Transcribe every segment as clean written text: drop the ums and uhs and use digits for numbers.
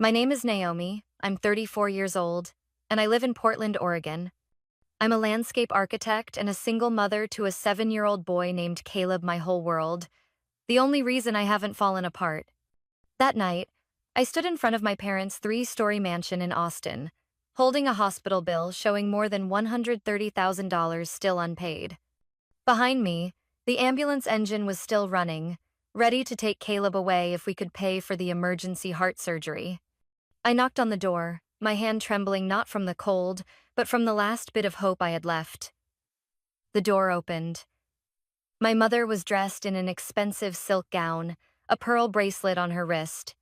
My name is Naomi, I'm 34 years old, and I live in Portland, Oregon. I'm a landscape architect and a single mother to a 7-year-old boy named Caleb, my whole world, the only reason I haven't fallen apart. That night, I stood in front of my parents' 3-story mansion in Austin, holding a hospital bill showing more than $130,000 still unpaid. Behind me, the ambulance engine was still running, ready to take Caleb away if we could pay for the emergency heart surgery. I knocked on the door, my hand trembling not from the cold, but from the last bit of hope I had left. The door opened. My mother was dressed in an expensive silk gown, a pearl bracelet on her wrist.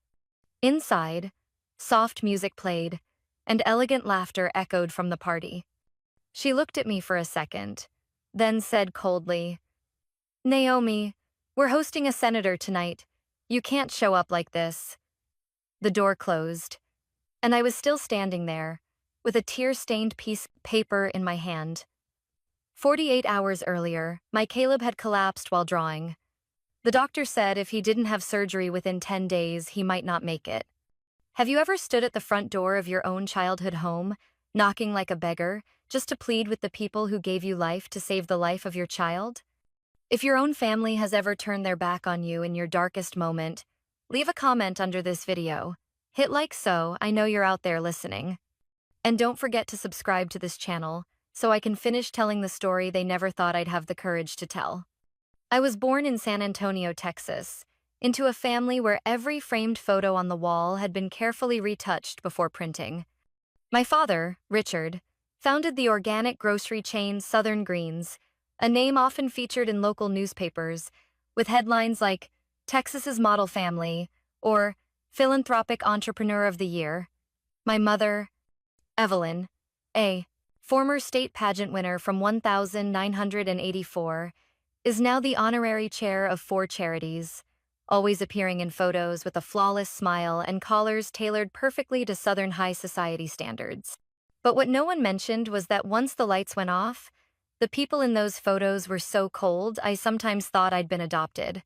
Inside, soft music played, and elegant laughter echoed from the party. She looked at me for a second, then said coldly, "Naomi, we're hosting a senator tonight. You can't show up like this." The door closed, and I was still standing there, with a tear-stained piece of paper in my hand. 48 hours earlier, my Caleb had collapsed while drawing. The doctor said if he didn't have surgery within 10 days, he might not make it. Have you ever stood at the front door of your own childhood home, knocking like a beggar, just to plead with the people who gave you life to save the life of your child? If your own family has ever turned their back on you in your darkest moment, leave a comment under this video. Hit like so I know you're out there listening. And don't forget to subscribe to this channel, so I can finish telling the story they never thought I'd have the courage to tell. I was born in San Antonio, Texas, into a family where every framed photo on the wall had been carefully retouched before printing. My father, Richard, founded the organic grocery chain Southern Greens, a name often featured in local newspapers, with headlines like Texas's Model Family or Philanthropic Entrepreneur of the Year. My mother, Evelyn, a former state pageant winner from 1984, is now the honorary chair of 4 charities, always appearing in photos with a flawless smile and collars tailored perfectly to Southern high society standards. But what no one mentioned was that once the lights went off, the people in those photos were so cold I sometimes thought I'd been adopted.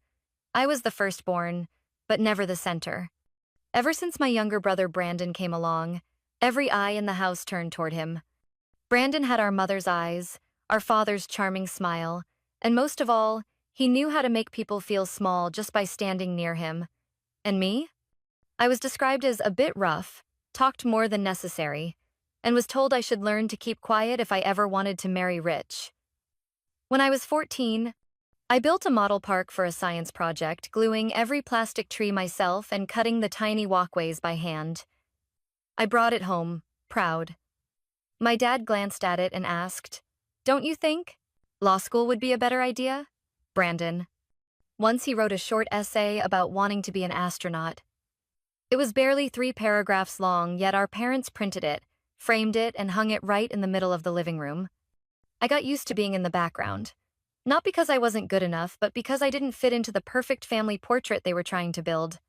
I was the firstborn, but never the center. Ever since my younger brother Brandon came along, every eye in the house turned toward him. Brandon had our mother's eyes, our father's charming smile, and most of all, he knew how to make people feel small just by standing near him. And me? I was described as a bit rough, talked more than necessary, and was told I should learn to keep quiet if I ever wanted to marry rich. When I was 14, I built a model park for a science project, gluing every plastic tree myself and cutting the tiny walkways by hand. I brought it home, proud. My dad glanced at it and asked, "Don't you think law school would be a better idea?" Brandon. Once he wrote a short essay about wanting to be an astronaut. It was barely 3 paragraphs long, yet our parents printed it, framed it, and hung it right in the middle of the living room. I got used to being in the background. Not because I wasn't good enough, but because I didn't fit into the perfect family portrait they were trying to build.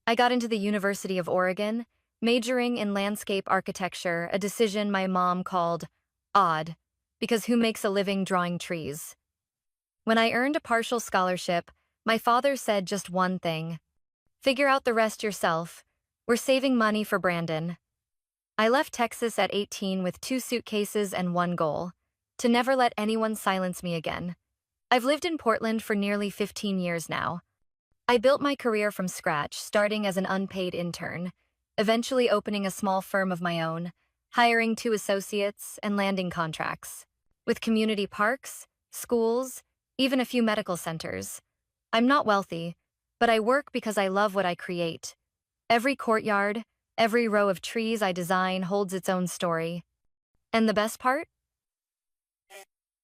I got into the University of Oregon, majoring in landscape architecture, a decision my mom called odd, because who makes a living drawing trees? When I earned a partial scholarship, my father said just one thing: "Figure out the rest yourself. We're saving money for Brandon." I left Texas at 18 with 2 suitcases and one goal: to never let anyone silence me again. I've lived in Portland for nearly 15 years now. I built my career from scratch, starting as an unpaid intern, eventually opening a small firm of my own, hiring 2 associates, and landing contracts with community parks, schools, even a few medical centers. I'm not wealthy, but I work because I love what I create. Every courtyard, every row of trees I design holds its own story. And the best part?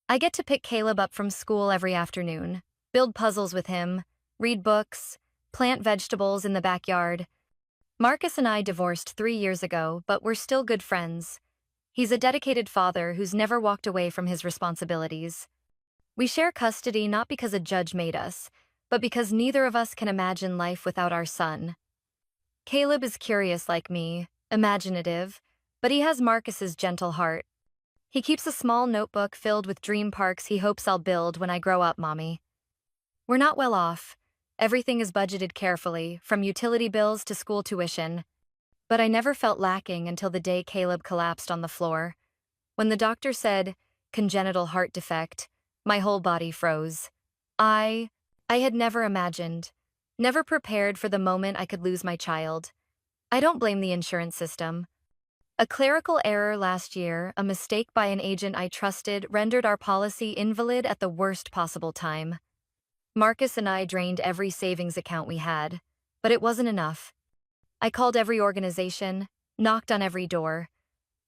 I get to pick Caleb up from school every afternoon, build puzzles with him, read books, plant vegetables in the backyard. Marcus and I divorced 3 years ago, but we're still good friends. He's a dedicated father who's never walked away from his responsibilities. We share custody not because a judge made us, but because neither of us can imagine life without our son. Caleb is curious like me, imaginative, but he has Marcus's gentle heart. He keeps a small notebook filled with dream parks he hopes I'll build when I grow up, Mommy. We're not well off. Everything is budgeted carefully, from utility bills to school tuition. But I never felt lacking until the day Caleb collapsed on the floor. When the doctor said, congenital heart defect, my whole body froze. I I had never imagined, never prepared for the moment I could lose my child. I don't blame the insurance system. A clerical error last year, a mistake by an agent I trusted, rendered our policy invalid at the worst possible time. Marcus and I drained every savings account we had, but it wasn't enough. I called every organization, knocked on every door,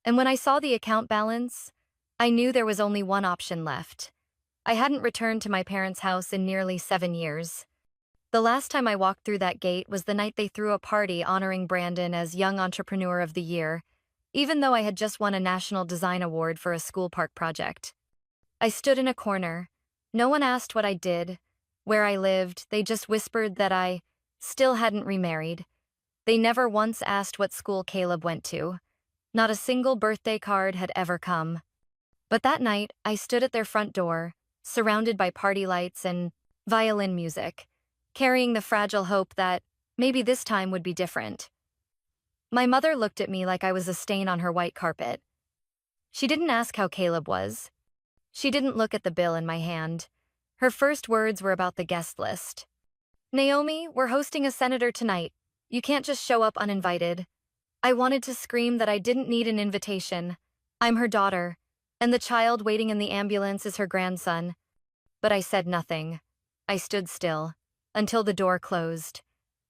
and when I saw the account balance, I knew there was only one option left. I hadn't returned to my parents' house in nearly 7 years. The last time I walked through that gate was the night they threw a party honoring Brandon as Young Entrepreneur of the Year, even though I had just won a National Design Award for a school park project. I stood in a corner. No one asked what I did, where I lived, they just whispered that I still hadn't remarried. They never once asked what school Caleb went to. Not a single birthday card had ever come. But that night, I stood at their front door, surrounded by party lights and violin music, carrying the fragile hope that maybe this time would be different. My mother looked at me like I was a stain on her white carpet. She didn't ask how Caleb was. She didn't look at the bill in my hand. Her first words were about the guest list. Naomi, we're hosting a senator tonight. You can't just show up uninvited. I wanted to scream that I didn't need an invitation. I'm her daughter, and the child waiting in the ambulance is her grandson. But I said nothing. I stood still, until the door closed.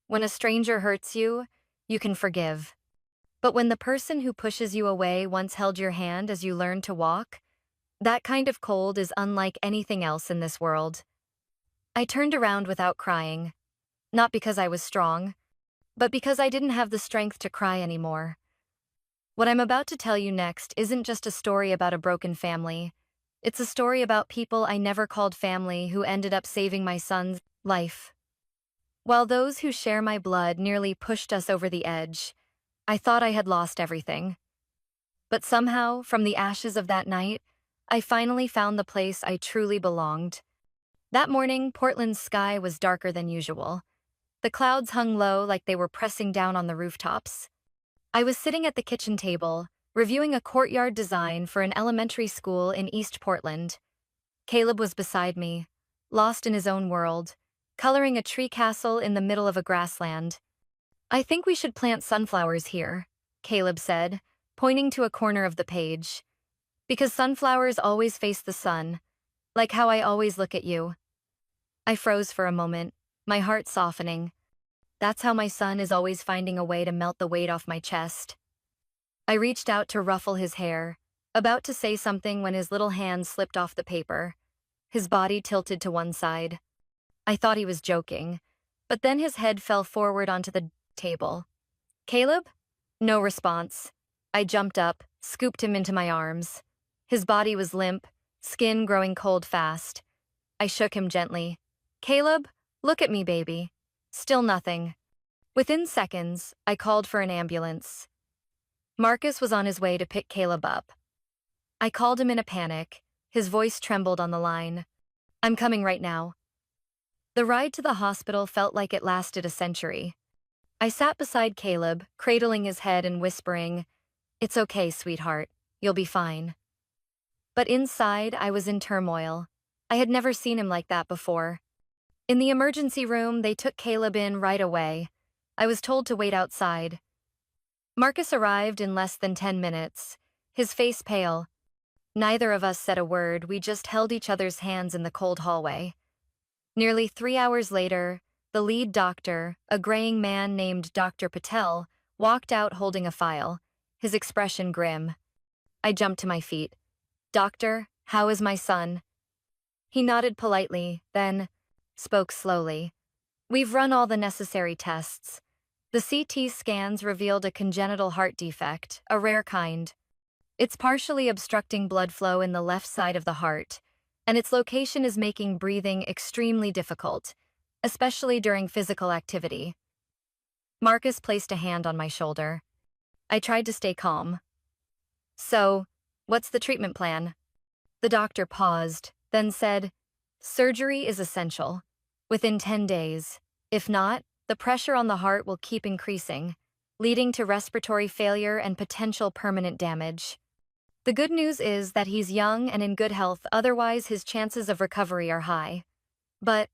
When a stranger hurts you, you can forgive. But when the person who pushes you away once held your hand as you learned to walk, that kind of cold is unlike anything else in this world. I turned around without crying. Not because I was strong, but because I didn't have the strength to cry anymore. What I'm about to tell you next isn't just a story about a broken family. It's a story about people I never called family who ended up saving my son's life. While those who share my blood nearly pushed us over the edge, I thought I had lost everything. But somehow, from the ashes of that night, I finally found the place I truly belonged. That morning, Portland's sky was darker than usual. The clouds hung low like they were pressing down on the rooftops. I was sitting at the kitchen table, reviewing a courtyard design for an elementary school in East Portland. Caleb was beside me, lost in his own world, coloring a tree castle in the middle of a grassland. I think we should plant sunflowers here, Caleb said, pointing to a corner of the page. Because sunflowers always face the sun, like how I always look at you. I froze for a moment, my heart softening. That's how my son is always finding a way to melt the weight off my chest. I reached out to ruffle his hair, about to say something when his little hand slipped off the paper. His body tilted to one side. I thought he was joking, but then his head fell forward onto the table. Caleb? No response. I jumped up, scooped him into my arms. His body was limp, skin growing cold fast. I shook him gently. Caleb, look at me, baby. Still nothing. Within seconds, I called for an ambulance. Marcus was on his way to pick Caleb up. I called him in a panic. His voice trembled on the line. I'm coming right now. The ride to the hospital felt like it lasted a century. I sat beside Caleb, cradling his head and whispering, "It's okay, sweetheart. You'll be fine." But inside, I was in turmoil. I had never seen him like that before. In the emergency room, they took Caleb in right away. I was told to wait outside. Marcus arrived in less than 10 minutes, his face pale. Neither of us said a word, we just held each other's hands in the cold hallway. Nearly 3 hours later, the lead doctor, a graying man named Dr. Patel, walked out holding a file, his expression grim. I jumped to my feet. "Doctor, how is my son?" He nodded politely, then spoke slowly. "We've run all the necessary tests. The CT scans revealed a congenital heart defect, a rare kind. It's partially obstructing blood flow in the left side of the heart, and its location is making breathing extremely difficult, especially during physical activity." Marcus placed a hand on my shoulder. I tried to stay calm. "So, what's the treatment plan?" The doctor paused, then said, "Surgery is essential. Within 10 days. If not, the pressure on the heart will keep increasing. leading to respiratory failure and potential permanent damage. The good news is that he's young and in good health, otherwise his chances of recovery are high. But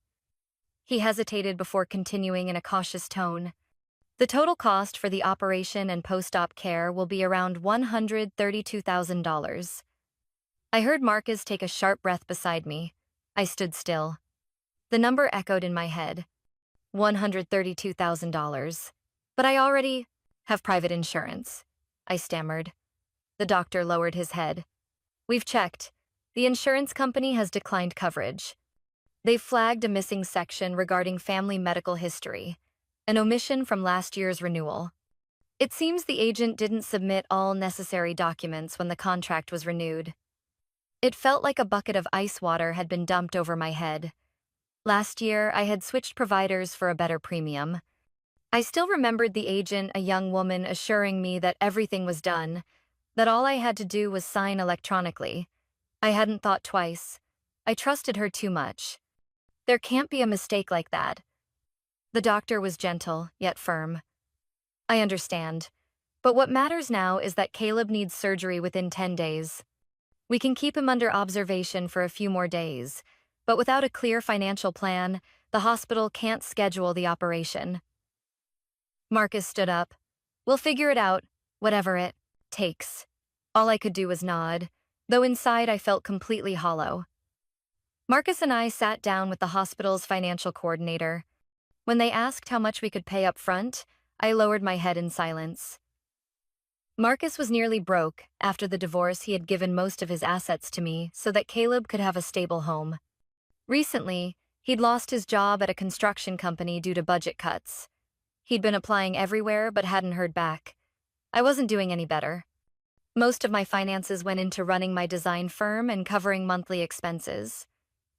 he hesitated before continuing in a cautious tone. The total cost for the operation and post-op care will be around $132,000. I heard Marcus take a sharp breath beside me. I stood still. The number echoed in my head. $132,000. But I already have private insurance, I stammered. The doctor lowered his head. We've checked. The insurance company has declined coverage. They've flagged a missing section regarding family medical history, an omission from last year's renewal. It seems the agent didn't submit all necessary documents when the contract was renewed. It felt like a bucket of ice water had been dumped over my head. Last year, I had switched providers for a better premium. I still remembered the agent, a young woman, assuring me that everything was done, that all I had to do was sign electronically. I hadn't thought twice. I trusted her too much. There can't be a mistake like that. The doctor was gentle, yet firm. I understand. But what matters now is that Caleb needs surgery within 10 days. We can keep him under observation for a few more days, but without a clear financial plan, the hospital can't schedule the operation. Marcus stood up. We'll figure it out, whatever it takes. All I could do was nod, though inside I felt completely hollow. Marcus and I sat down with the hospital's financial coordinator. When they asked how much we could pay up front, I lowered my head in silence. Marcus was nearly broke. After the divorce, he had given most of his assets to me so that Caleb could have a stable home. Recently, he'd lost his job at a construction company due to budget cuts. He'd been applying everywhere but hadn't heard back. I wasn't doing any better. Most of my finances went into running my design firm and covering monthly expenses.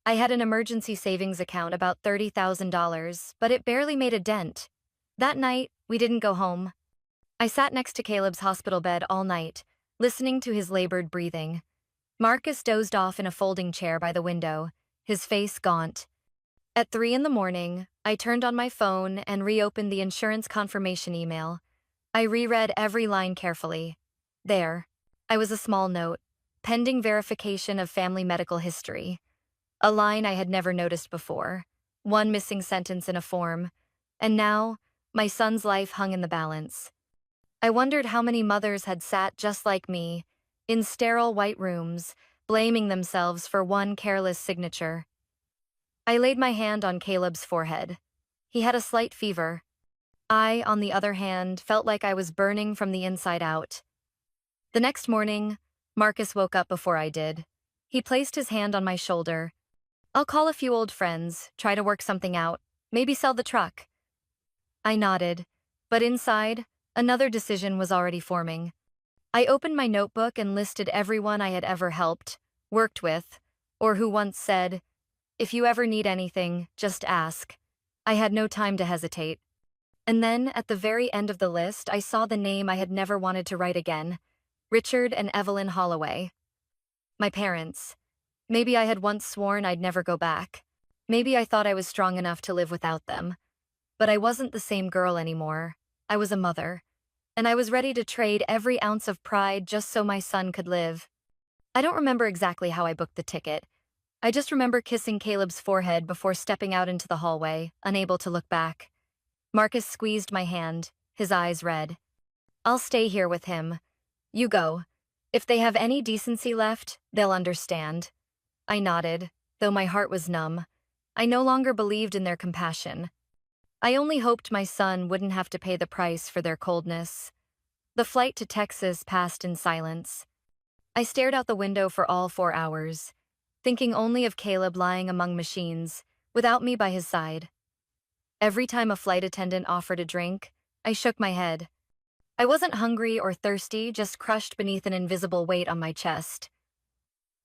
I had an emergency savings account, about $30,000, but it barely made a dent. That night, we didn't go home. I sat next to Caleb's hospital bed all night, listening to his labored breathing. Marcus dozed off in a folding chair by the window, his face gaunt. At 3 a.m, I turned on my phone and reopened the insurance confirmation email. I reread every line carefully. There. I was a small note. Pending verification of family medical history. A line I had never noticed before. One missing sentence in a form. And now, my son's life hung in the balance. I wondered how many mothers had sat just like me, in sterile white rooms, blaming themselves for one careless signature. I laid my hand on Caleb's forehead. He had a slight fever. I, on the other hand, felt like I was burning from the inside out. The next morning, Marcus woke up before I did. He placed his hand on my shoulder. I'll call a few old friends, try to work something out, maybe sell the truck. I nodded, but inside, another decision was already forming. I opened my notebook and listed everyone I had ever helped, worked with, or who once said, "If you ever need anything, just ask." I had no time to hesitate. And then, at the very end of the list, I saw the name I had never wanted to write again. Richard and Evelyn Holloway. My parents. Maybe I had once sworn I'd never go back. Maybe I thought I was strong enough to live without them. But I wasn't the same girl anymore. I was a mother. And I was ready to trade every ounce of pride just so my son could live. I don't remember exactly how I booked the ticket. I just remember kissing Caleb's forehead before stepping out into the hallway, unable to look back. Marcus squeezed my hand, his eyes red. I'll stay here with him. You go. If they have any decency left, they'll understand. I nodded, though my heart was numb. I no longer believed in their compassion. I only hoped my son wouldn't have to pay the price for their coldness. The flight to Texas passed in silence. I stared out the window for all 4 hours, thinking only of Caleb lying among machines, without me by his side. Every time a flight attendant offered a drink, I shook my head. I wasn't hungry or thirsty, just crushed beneath an invisible weight on my chest.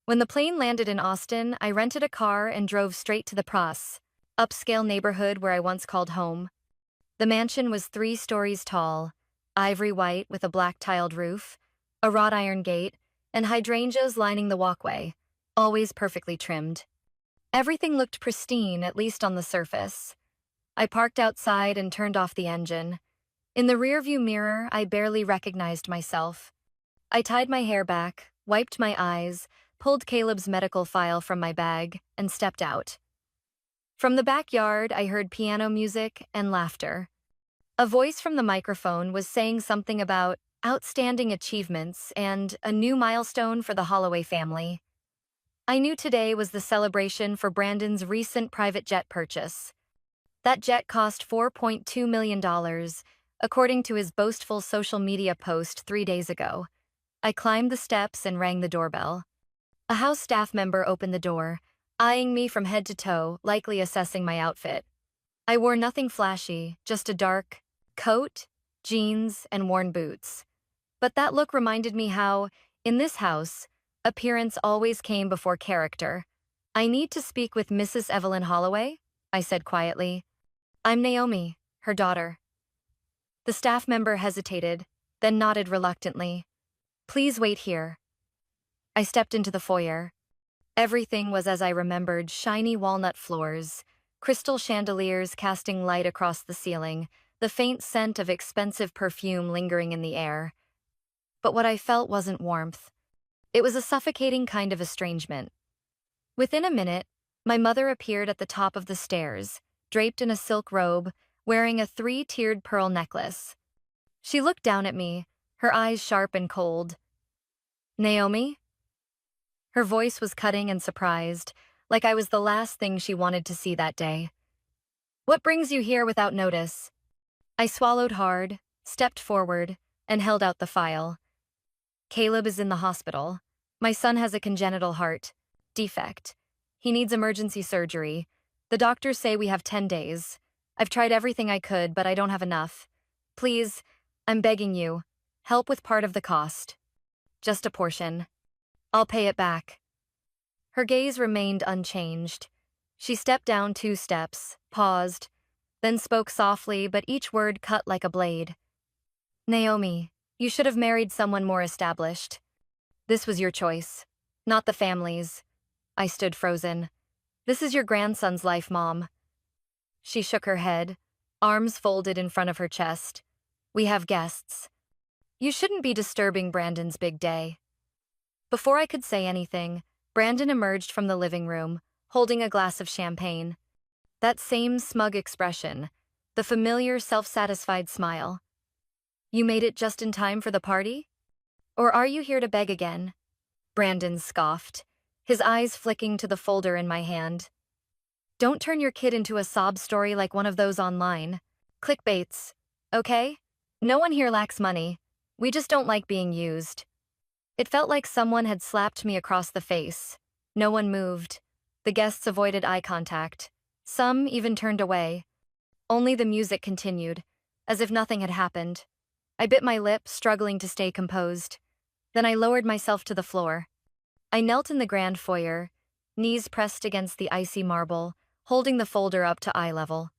When the plane landed in Austin, I rented a car and drove straight to the Pras, upscale neighborhood where I once called home. The mansion was 3 stories tall, ivory white with a black-tiled roof, a wrought iron gate, and hydrangeas lining the walkway, always perfectly trimmed. Everything looked pristine, at least on the surface. I parked outside and turned off the engine. In the rearview mirror, I barely recognized myself. I tied my hair back, wiped my eyes, pulled Caleb's medical file from my bag, and stepped out. From the backyard, I heard piano music and laughter. A voice from the microphone was saying something about outstanding achievements and a new milestone for the Holloway family. I knew today was the celebration for Brandon's recent private jet purchase. That jet cost $4.2 million, according to his boastful social media post 3 days ago. I climbed the steps and rang the doorbell. A house staff member opened the door, eyeing me from head to toe, likely assessing my outfit. I wore nothing flashy, just a dark coat, jeans, and worn boots. But that look reminded me how, in this house, appearance always came before character. "I need to speak with Mrs. Evelyn Holloway," I said quietly. "I'm Naomi, her daughter." The staff member hesitated, then nodded reluctantly. "Please wait here." I stepped into the foyer. Everything was as I remembered: shiny walnut floors, crystal chandeliers casting light across the ceiling, the faint scent of expensive perfume lingering in the air. But what I felt wasn't warmth. It was a suffocating kind of estrangement. Within a minute, my mother appeared at the top of the stairs, draped in a silk robe, wearing a 3-tiered pearl necklace. She looked down at me, her eyes sharp and cold. "Naomi?" Her voice was cutting and surprised, like I was the last thing she wanted to see that day. "What brings you here without notice?" I swallowed hard, stepped forward, and held out the file. "Caleb is in the hospital. My son has a congenital heart defect. He needs emergency surgery. The doctors say we have 10 days. I've tried everything I could, but I don't have enough. Please, I'm begging you, help with part of the cost. Just a portion. I'll pay it back." Her gaze remained unchanged. She stepped down 2 steps, paused, then spoke softly, but each word cut like a blade. "Naomi, you should have married someone more established. This was your choice, not the family's." I stood frozen. "This is your grandson's life, Mom." She shook her head, arms folded in front of her chest. "We have guests. You shouldn't be disturbing Brandon's big day." Before I could say anything, Brandon emerged from the living room, holding a glass of champagne. That same smug expression, the familiar self-satisfied smile. "You made it just in time for the party? Or are you here to beg again?" Brandon scoffed, his eyes flicking to the folder in my hand. "Don't turn your kid into a sob story like one of those online clickbaits, okay? No one here lacks money. We just don't like being used." It felt like someone had slapped me across the face. No one moved. The guests avoided eye contact. Some even turned away. Only the music continued, as if nothing had happened. I bit my lip, struggling to stay composed. Then I lowered myself to the floor. I knelt in the grand foyer, knees pressed against the icy marble, holding the folder up to eye level.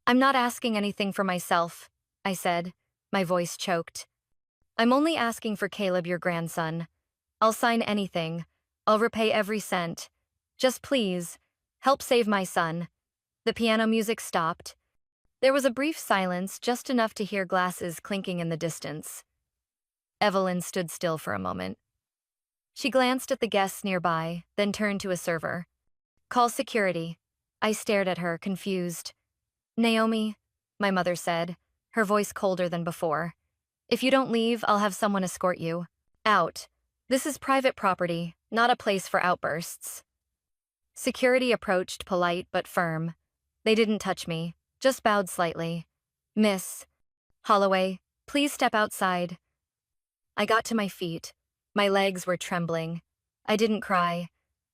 "I'm not asking anything for myself," I said, my voice choked. "I'm only asking for Caleb, your grandson. I'll sign anything. I'll repay every cent. Just please, help save my son." The piano music stopped. There was a brief silence, just enough to hear glasses clinking in the distance. Evelyn stood still for a moment. She glanced at the guests nearby, then turned to a server. "Call security." I stared at her, confused. "Naomi," my mother said, her voice colder than before. "If you don't leave, I'll have someone escort you out. This is private property, not a place for outbursts." Security approached, polite but firm. They didn't touch me, just bowed slightly. "Miss Holloway, please step outside." I got to my feet. My legs were trembling. I didn't cry.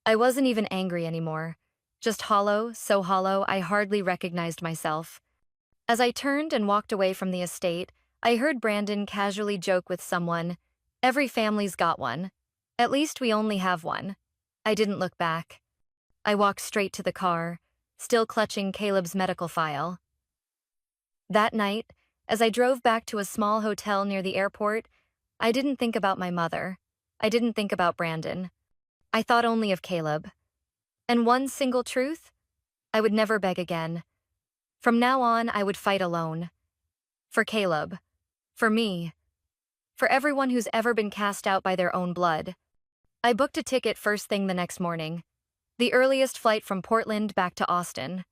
I wasn't even angry anymore. Just hollow, so hollow I hardly recognized myself. As I turned and walked away from the estate, I heard Brandon casually joke with someone, "Every family's got one. At least we only have one." I didn't look back. I walked straight to the car, still clutching Caleb's medical file. That night, as I drove back to a small hotel near the airport, I didn't think about my mother. I didn't think about Brandon. I thought only of Caleb. And one single truth: I would never beg again. From now on, I would fight alone. For Caleb. For me. For everyone who's ever been cast out by their own blood. I booked a ticket first thing the next morning. The earliest flight from Portland back to Austin.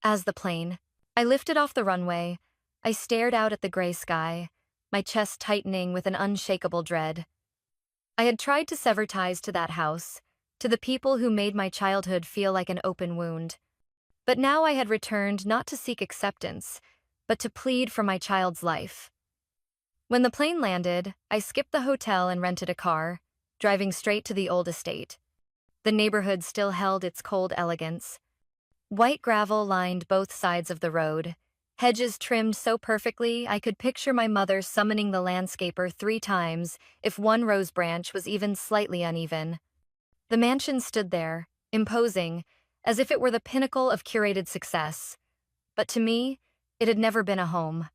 As the plane, I lifted off the runway, I stared out at the gray sky, my chest tightening with an unshakable dread. I had tried to sever ties to that house, to the people who made my childhood feel like an open wound. But now I had returned not to seek acceptance, but to plead for my child's life. When the plane landed, I skipped the hotel and rented a car, driving straight to the old estate. The neighborhood still held its cold elegance. White gravel lined both sides of the road, hedges trimmed so perfectly I could picture my mother summoning the landscaper 3 times if one rose branch was even slightly uneven. The mansion stood there, imposing, as if it were the pinnacle of curated success. But to me, it had never been a home.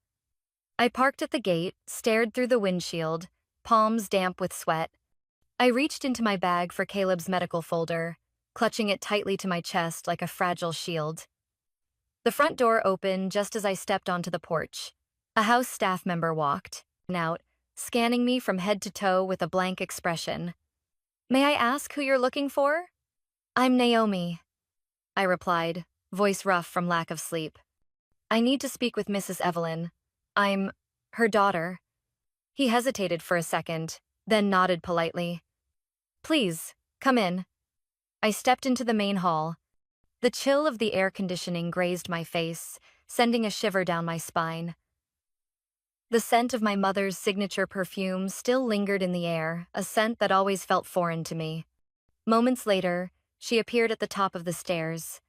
I parked at the gate, stared through the windshield, palms damp with sweat. I reached into my bag for Caleb's medical folder, clutching it tightly to my chest like a fragile shield. The front door opened just as I stepped onto the porch. A house staff member walked out, scanning me from head to toe with a blank expression. "May I ask who you're looking for?" "I'm Naomi," I replied, voice rough from lack of sleep. "I need to speak with Mrs. Evelyn. I'm her daughter." He hesitated for a second, then nodded politely. "Please, come in." I stepped into the main hall. The chill of the air conditioning grazed my face, sending a shiver down my spine. The scent of my mother's signature perfume still lingered in the air, a scent that always felt foreign to me. Moments later, she appeared at the top of the stairs.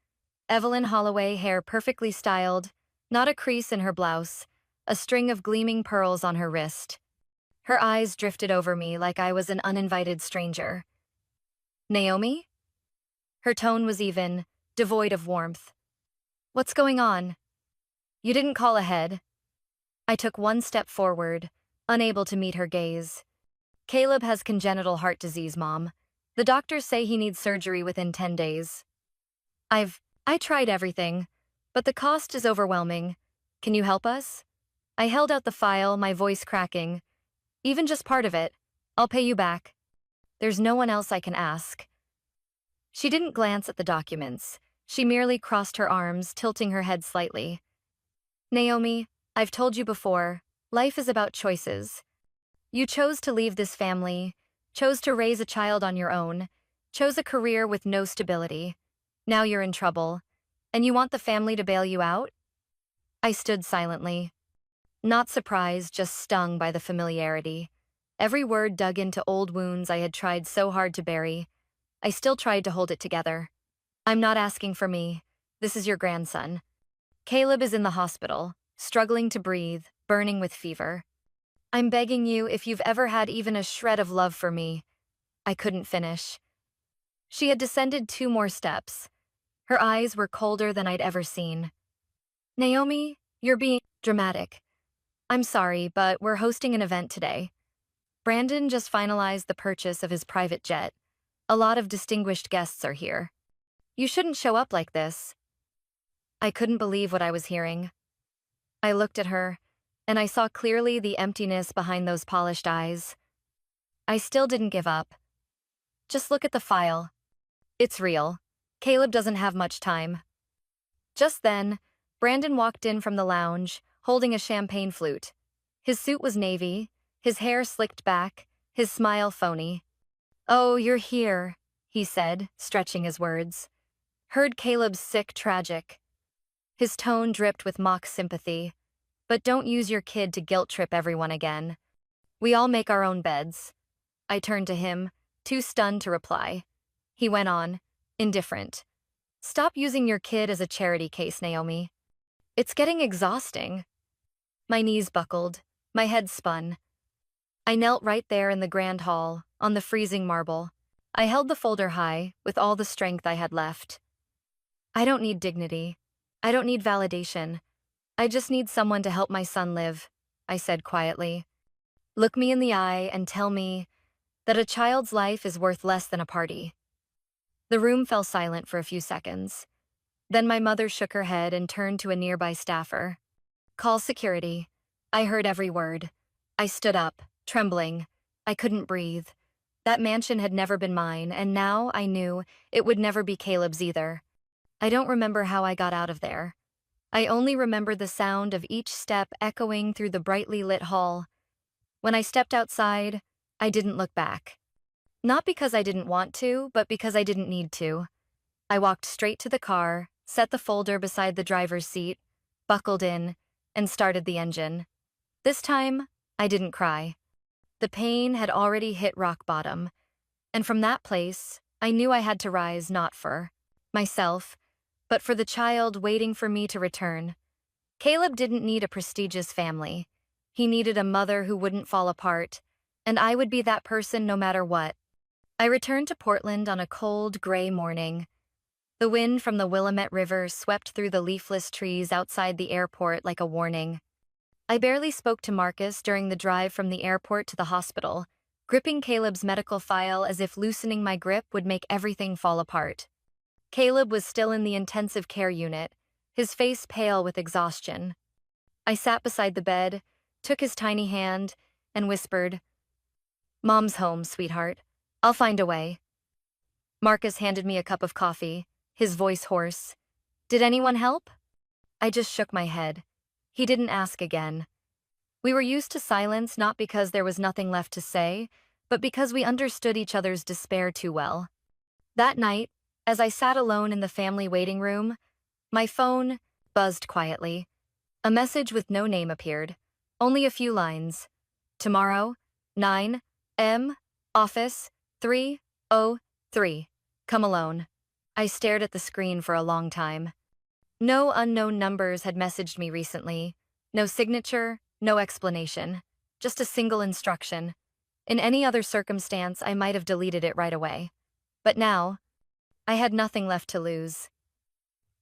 Evelyn Holloway, hair perfectly styled, not a crease in her blouse, a string of gleaming pearls on her wrist. Her eyes drifted over me like I was an uninvited stranger. "Naomi?" Her tone was even, devoid of warmth. "What's going on? You didn't call ahead." I took one step forward, unable to meet her gaze. "Caleb has congenital heart disease, Mom. The doctors say he needs surgery within 10 days. I tried everything, but the cost is overwhelming. Can you help us?" I held out the file, my voice cracking. "Even just part of it. I'll pay you back. There's no one else I can ask." She didn't glance at the documents. She merely crossed her arms, tilting her head slightly. "Naomi, I've told you before, life is about choices. You chose to leave this family, chose to raise a child on your own, chose a career with no stability. Now you're in trouble, and you want the family to bail you out?" I stood silently. Not surprised, just stung by the familiarity. Every word dug into old wounds I had tried so hard to bury. I still tried to hold it together. "I'm not asking for me. This is your grandson. Caleb is in the hospital, struggling to breathe, burning with fever. I'm begging you, if you've ever had even a shred of love for me." I couldn't finish. She had descended 2 more steps. Her eyes were colder than I'd ever seen. "Naomi, you're being dramatic. I'm sorry, but we're hosting an event today. Brandon just finalized the purchase of his private jet. A lot of distinguished guests are here. You shouldn't show up like this." I couldn't believe what I was hearing. I looked at her, and I saw clearly the emptiness behind those polished eyes. I still didn't give up. "Just look at the file. It's real. Caleb doesn't have much time." Just then, Brandon walked in from the lounge, holding a champagne flute. His suit was navy, his hair slicked back, his smile phony. "Oh, you're here," he said, stretching his words. "Heard Caleb's sick, tragic." His tone dripped with mock sympathy. "But don't use your kid to guilt-trip everyone again. We all make our own beds." I turned to him, too stunned to reply. He went on, indifferent. "Stop using your kid as a charity case, Naomi. It's getting exhausting." My knees buckled, my head spun. I knelt right there in the grand hall, on the freezing marble. I held the folder high, with all the strength I had left. "I don't need dignity. I don't need validation. I just need someone to help my son live," I said quietly. "Look me in the eye and tell me that a child's life is worth less than a party." The room fell silent for a few seconds. Then my mother shook her head and turned to a nearby staffer. "Call security. I heard every word. I stood up, trembling. I couldn't breathe. That mansion had never been mine, and now I knew it would never be Caleb's either. I don't remember how I got out of there. I only remember the sound of each step echoing through the brightly lit hall. When I stepped outside, I didn't look back. Not because I didn't want to, but because I didn't need to. I walked straight to the car, set the folder beside the driver's seat, buckled in, and started the engine. This time, I didn't cry. The pain had already hit rock bottom, and from that place, I knew I had to rise not for myself, but for the child waiting for me to return. Caleb didn't need a prestigious family. He needed a mother who wouldn't fall apart, and I would be that person no matter what. I returned to Portland on a cold, gray morning. The wind from the Willamette River swept through the leafless trees outside the airport like a warning. I barely spoke to Marcus during the drive from the airport to the hospital, gripping Caleb's medical file as if loosening my grip would make everything fall apart. Caleb was still in the intensive care unit, his face pale with exhaustion. I sat beside the bed, took his tiny hand, and whispered, "Mom's home, sweetheart. I'll find a way." Marcus handed me a cup of coffee, his voice hoarse. "Did anyone help?" I just shook my head. He didn't ask again. We were used to silence not because there was nothing left to say, but because we understood each other's despair too well. That night, as I sat alone in the family waiting room, my phone buzzed quietly. A message with no name appeared, only a few lines. "Tomorrow, 9 m, office 303. Come alone." I stared at the screen for a long time. No unknown numbers had messaged me recently. No signature, no explanation. Just a single instruction. In any other circumstance, I might have deleted it right away. But now, I had nothing left to lose.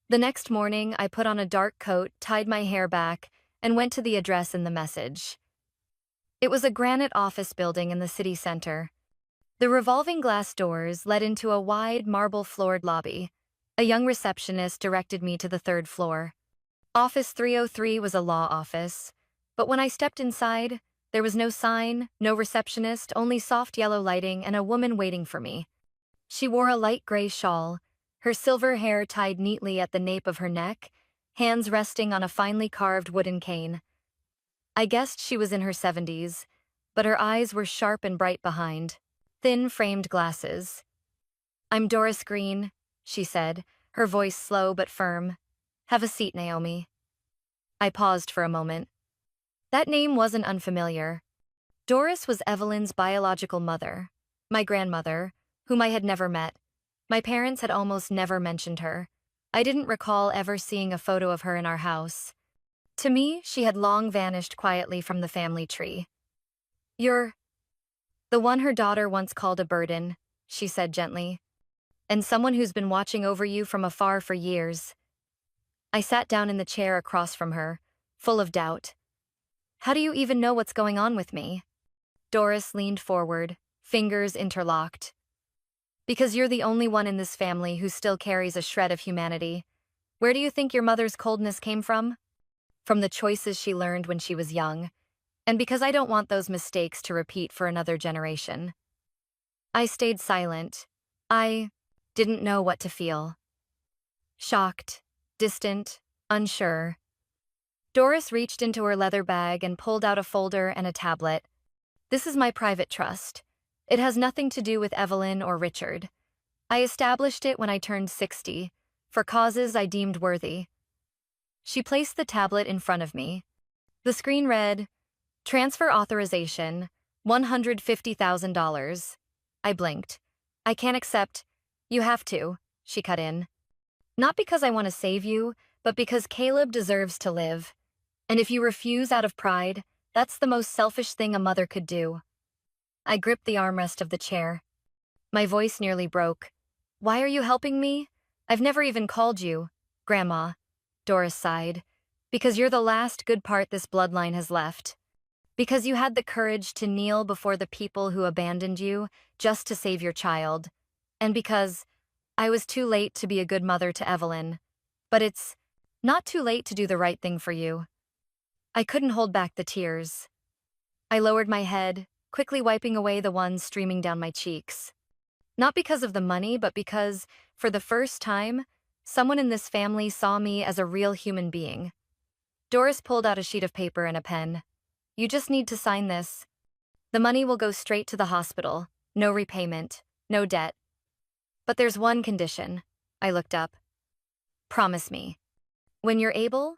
The next morning, I put on a dark coat, tied my hair back, and went to the address in the message. It was a granite office building in the city center. The revolving glass doors led into a wide, marble-floored lobby. A young receptionist directed me to the third floor. Office 303 was a law office, but when I stepped inside, there was no sign, no receptionist, only soft yellow lighting and a woman waiting for me. She wore a light gray shawl, her silver hair tied neatly at the nape of her neck, hands resting on a finely carved wooden cane. I guessed she was in her 70s, but her eyes were sharp and bright behind thin framed glasses. "I'm Doris Green," she said, her voice slow but firm. "Have a seat, Naomi." I paused for a moment. That name wasn't unfamiliar. Doris was Evelyn's biological mother, my grandmother, whom I had never met. My parents had almost never mentioned her. I didn't recall ever seeing a photo of her in our house. To me, she had long vanished quietly from the family tree. "You're the one her daughter once called a burden," she said gently, "and someone who's been watching over you from afar for years." I sat down in the chair across from her, full of doubt. "How do you even know what's going on with me?" Doris leaned forward, fingers interlocked. "Because you're the only one in this family who still carries a shred of humanity. Where do you think your mother's coldness came from? From the choices she learned when she was young. And because I don't want those mistakes to repeat for another generation." I stayed silent. I didn't know what to feel. Shocked, distant, unsure. Doris reached into her leather bag and pulled out a folder and a tablet. "This is my private trust. It has nothing to do with Evelyn or Richard. I established it when I turned 60, for causes I deemed worthy." She placed the tablet in front of me. The screen read, "Transfer authorization, $150,000. I blinked. "I can't accept." "You have to," she cut in. "Not because I want to save you, but because Caleb deserves to live. And if you refuse out of pride, that's the most selfish thing a mother could do." I gripped the armrest of the chair. My voice nearly broke. "Why are you helping me? I've never even called you Grandma," Doris sighed. "Because you're the last good part this bloodline has left. Because you had the courage to kneel before the people who abandoned you just to save your child. And because I was too late to be a good mother to Evelyn. But it's not too late to do the right thing for you." I couldn't hold back the tears. I lowered my head, quickly wiping away the ones streaming down my cheeks. Not because of the money, but because, for the first time, someone in this family saw me as a real human being. Doris pulled out a sheet of paper and a pen. You just need to sign this. The money will go straight to the hospital. No repayment, no debt. But there's one condition. I looked up. Promise me. When you're able,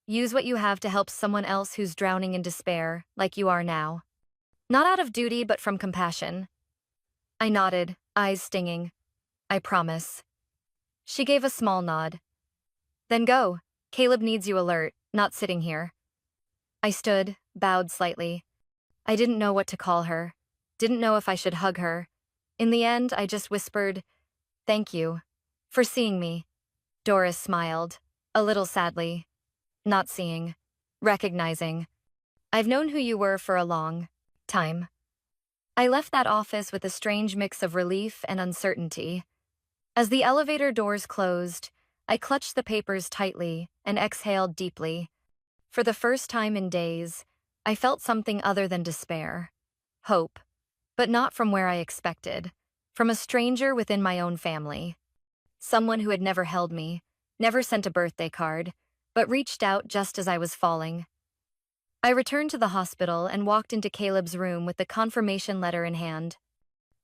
use what you have to help someone else who's drowning in despair, like you are now. Not out of duty, but from compassion. I nodded, eyes stinging. I promise. She gave a small nod. Then go. Caleb needs you alert, not sitting here. I stood, bowed slightly. I didn't know what to call her. Didn't know if I should hug her. In the end, I just whispered, "Thank you for seeing me." Doris smiled, a little sadly. Not seeing. Recognizing. I've known who you were for a long time. I left that office with a strange mix of relief and uncertainty. As the elevator doors closed, I clutched the papers tightly and exhaled deeply. For the first time in days, I felt something other than despair. Hope. But not from where I expected. From a stranger within my own family. Someone who had never held me, never sent a birthday card, but reached out just as I was falling. I returned to the hospital and walked into Caleb's room with the confirmation letter in hand.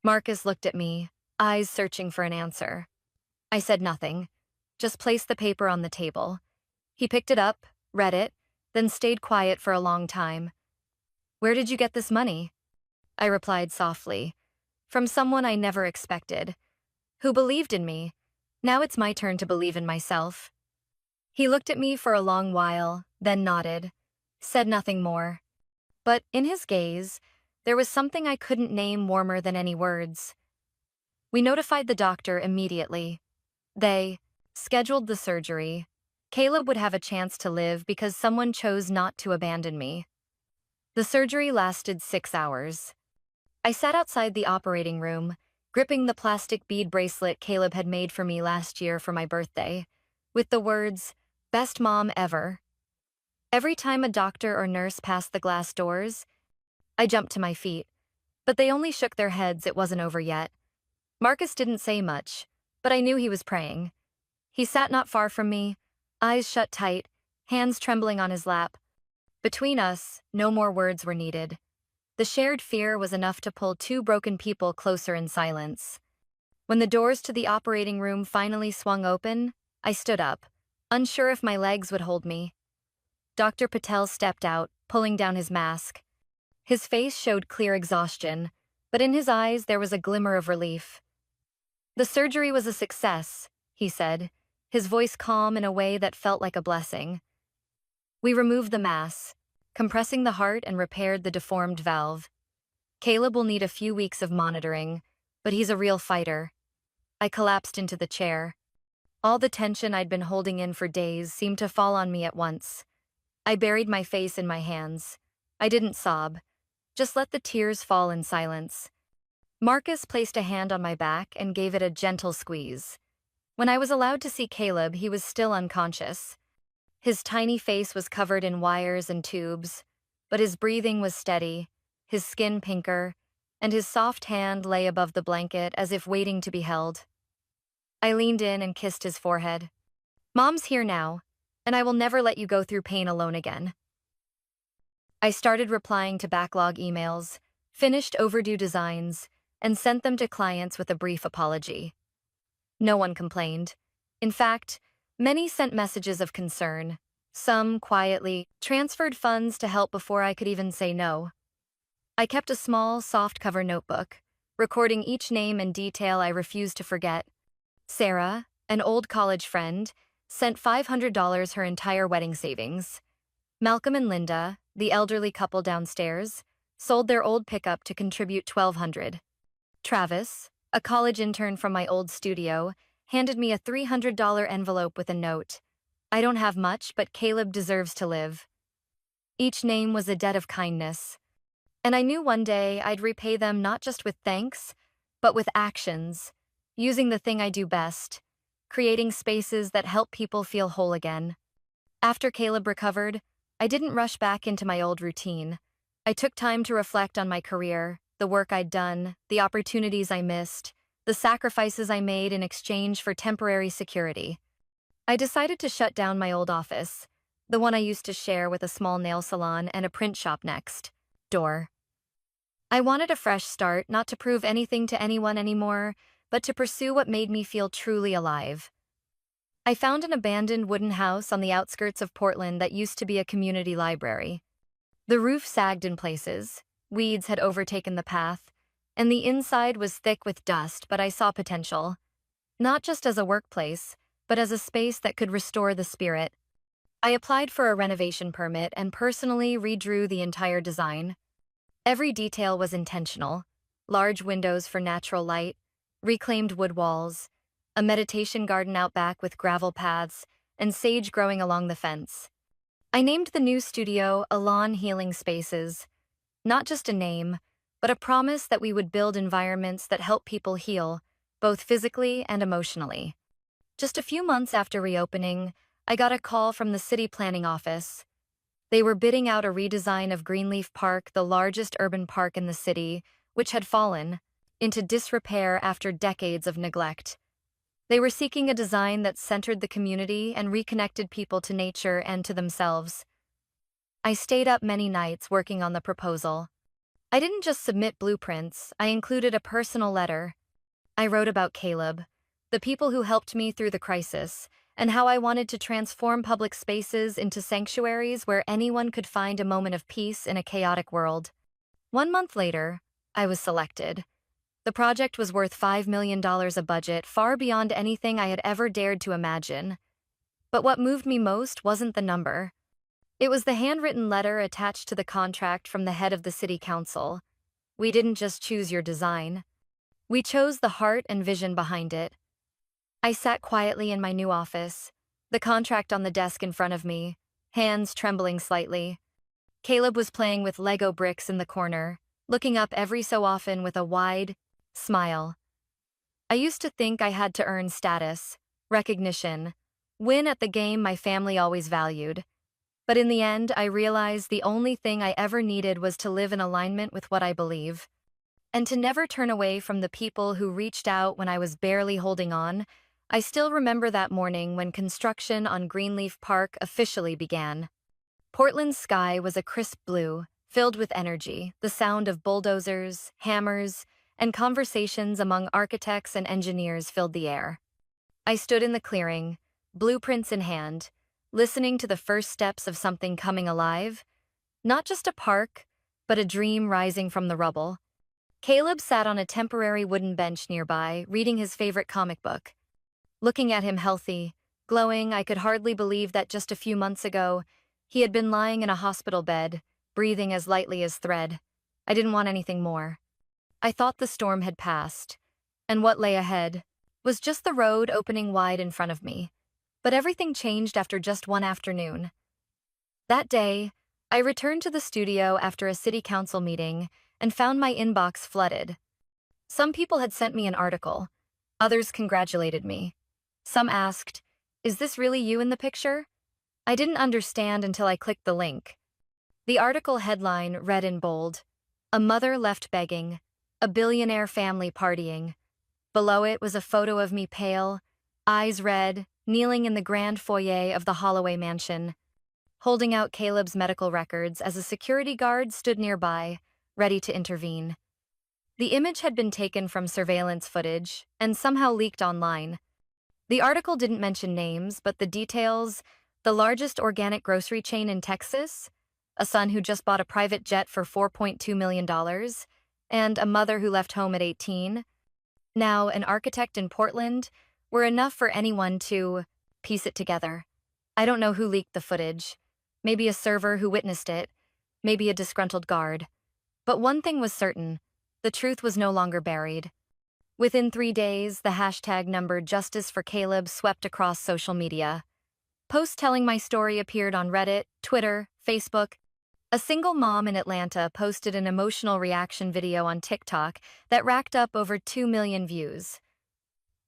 Marcus looked at me, eyes searching for an answer. I said nothing, just placed the paper on the table. He picked it up, read it, then stayed quiet for a long time. Where did you get this money? I replied softly. From someone I never expected. Who believed in me. Now it's my turn to believe in myself. He looked at me for a long while, then nodded. Said nothing more. But in his gaze, there was something I couldn't name warmer than any words. We notified the doctor immediately. They scheduled the surgery. Caleb would have a chance to live because someone chose not to abandon me. The surgery lasted 6 hours. I sat outside the operating room, gripping the plastic bead bracelet Caleb had made for me last year for my birthday, with the words, "Best mom ever." Every time a doctor or nurse passed the glass doors, I jumped to my feet, but they only shook their heads. It wasn't over yet. Marcus didn't say much, but I knew he was praying. He sat not far from me, eyes shut tight, hands trembling on his lap. Between us, no more words were needed. The shared fear was enough to pull two broken people closer in silence. When the doors to the operating room finally swung open, I stood up, unsure if my legs would hold me. Dr. Patel stepped out, pulling down his mask. His face showed clear exhaustion, but in his eyes there was a glimmer of relief. "The surgery was a success," he said, his voice calm in a way that felt like a blessing. "We removed the mass, compressing the heart and repaired the deformed valve. Caleb will need a few weeks of monitoring, but he's a real fighter." I collapsed into the chair. All the tension I'd been holding in for days seemed to fall on me at once. I buried my face in my hands. I didn't sob, just let the tears fall in silence. Marcus placed a hand on my back and gave it a gentle squeeze. When I was allowed to see Caleb, he was still unconscious. His tiny face was covered in wires and tubes, but his breathing was steady, his skin pinker, and his soft hand lay above the blanket as if waiting to be held. I leaned in and kissed his forehead. "Mom's here now, and I will never let you go through pain alone again." I started replying to backlog emails, finished overdue designs, and sent them to clients with a brief apology. No one complained. In fact, many sent messages of concern. Some, quietly, transferred funds to help before I could even say no. I kept a small, soft-cover notebook, recording each name and detail I refused to forget. Sarah, an old college friend, sent $500, her entire wedding savings. Malcolm and Linda, the elderly couple downstairs, sold their old pickup to contribute $1,200. Travis, a college intern from my old studio, handed me a $300 envelope with a note. "I don't have much, but Caleb deserves to live." Each name was a debt of kindness. And I knew one day I'd repay them not just with thanks, but with actions, using the thing I do best, creating spaces that help people feel whole again. After Caleb recovered, I didn't rush back into my old routine. I took time to reflect on my career, the work I'd done, the opportunities I missed, the sacrifices I made in exchange for temporary security. I decided to shut down my old office, the one I used to share with a small nail salon and a print shop next door. I wanted a fresh start, not to prove anything to anyone anymore, but to pursue what made me feel truly alive. I found an abandoned wooden house on the outskirts of Portland that used to be a community library. The roof sagged in places, weeds had overtaken the path, and the inside was thick with dust, but I saw potential. Not just as a workplace, but as a space that could restore the spirit. I applied for a renovation permit and personally redrew the entire design. Every detail was intentional: large windows for natural light, reclaimed wood walls, a meditation garden out back with gravel paths, and sage growing along the fence. I named the new studio Lawn Healing Spaces, not just a name, but a promise that we would build environments that help people heal, both physically and emotionally. Just a few months after reopening, I got a call from the city planning office. They were bidding out a redesign of Greenleaf Park, the largest urban park in the city, which had fallen into disrepair after decades of neglect. They were seeking a design that centered the community and reconnected people to nature and to themselves. I stayed up many nights working on the proposal. I didn't just submit blueprints, I included a personal letter. I wrote about Caleb, the people who helped me through the crisis, and how I wanted to transform public spaces into sanctuaries where anyone could find a moment of peace in a chaotic world. 1 month later, I was selected. The project was worth $5 million a budget, far beyond anything I had ever dared to imagine. But what moved me most wasn't the number. It was the handwritten letter attached to the contract from the head of the city council. "We didn't just choose your design. We chose the heart and vision behind it." I sat quietly in my new office, the contract on the desk in front of me, hands trembling slightly. Caleb was playing with Lego bricks in the corner, looking up every so often with a wide smile. I used to think I had to earn status, recognition, win at the game my family always valued. But in the end, I realized the only thing I ever needed was to live in alignment with what I believe. And to never turn away from the people who reached out when I was barely holding on. I still remember that morning when construction on Greenleaf Park officially began. Portland's sky was a crisp blue, filled with energy, the sound of bulldozers, hammers, and conversations among architects and engineers filled the air. I stood in the clearing, blueprints in hand, listening to the first steps of something coming alive. Not just a park, but a dream rising from the rubble. Caleb sat on a temporary wooden bench nearby, reading his favorite comic book. Looking at him healthy, glowing, I could hardly believe that just a few months ago, he had been lying in a hospital bed, breathing as lightly as thread. I didn't want anything more. I thought the storm had passed, and what lay ahead was just the road opening wide in front of me. But everything changed after just one afternoon. That day, I returned to the studio after a city council meeting and found my inbox flooded. Some people had sent me an article. Others congratulated me. Some asked, "Is this really you in the picture?" I didn't understand until I clicked the link. The article headline read in bold, "A mother left begging, a billionaire family partying." Below it was a photo of me pale, eyes red, kneeling in the grand foyer of the Holloway mansion, holding out Caleb's medical records as a security guard stood nearby, ready to intervene. The image had been taken from surveillance footage and somehow leaked online. The article didn't mention names, but the details: the largest organic grocery chain in Texas, a son who just bought a private jet for $4.2 million, and a mother who left home at 18, now an architect in Portland, were enough for anyone to piece it together. I don't know who leaked the footage. Maybe a server who witnessed it, maybe a disgruntled guard. But one thing was certain: the truth was no longer buried. Within 3 days, the hashtag numbered Justice for Caleb swept across social media. Posts telling my story appeared on Reddit, Twitter, Facebook. A single mom in Atlanta posted an emotional reaction video on TikTok that racked up over 2 million views.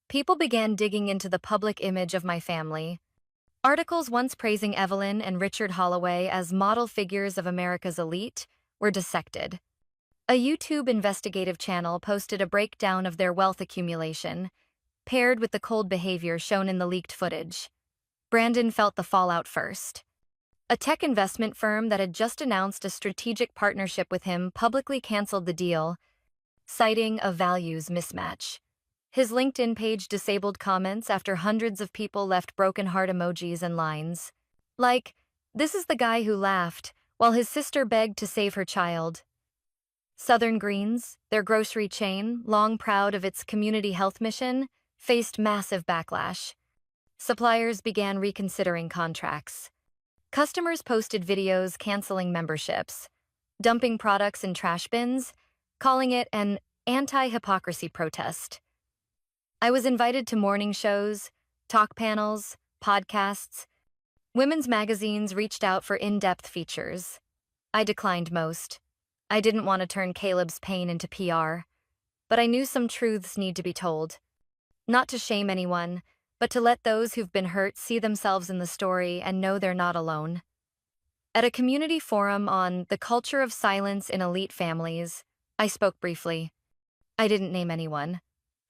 People began digging into the public image of my family. Articles once praising Evelyn and Richard Holloway as model figures of America's elite were dissected. A YouTube investigative channel posted a breakdown of their wealth accumulation, paired with the cold behavior shown in the leaked footage. Brandon felt the fallout first. A tech investment firm that had just announced a strategic partnership with him publicly canceled the deal, citing a values mismatch. His LinkedIn page disabled comments after hundreds of people left broken heart emojis and lines. Like, "This is the guy who laughed while his sister begged to save her child." Southern Greens, their grocery chain, long proud of its community health mission, faced massive backlash. Suppliers began reconsidering contracts. Customers posted videos canceling memberships, dumping products in trash bins, calling it an anti-hypocrisy protest. I was invited to morning shows, talk panels, podcasts. Women's magazines reached out for in-depth features. I declined most. I didn't want to turn Caleb's pain into PR, but I knew some truths need to be told. Not to shame anyone, but to let those who've been hurt see themselves in the story and know they're not alone. At a community forum on the culture of silence in elite families, I spoke briefly. I didn't name anyone.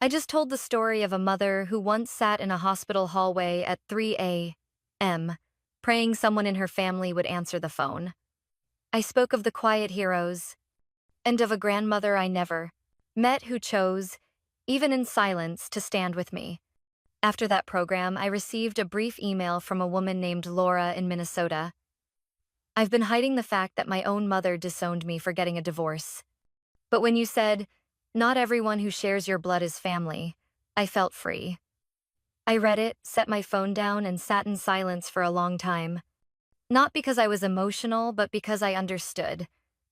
I just told the story of a mother who once sat in a hospital hallway at 3 a.m., praying someone in her family would answer the phone. I spoke of the quiet heroes, and of a grandmother I never met who chose, even in silence, to stand with me. After that program, I received a brief email from a woman named Laura in Minnesota. "I've been hiding the fact that my own mother disowned me for getting a divorce. But when you said, 'Not everyone who shares your blood is family,' I felt free." I read it, set my phone down, and sat in silence for a long time. Not because I was emotional, but because I understood.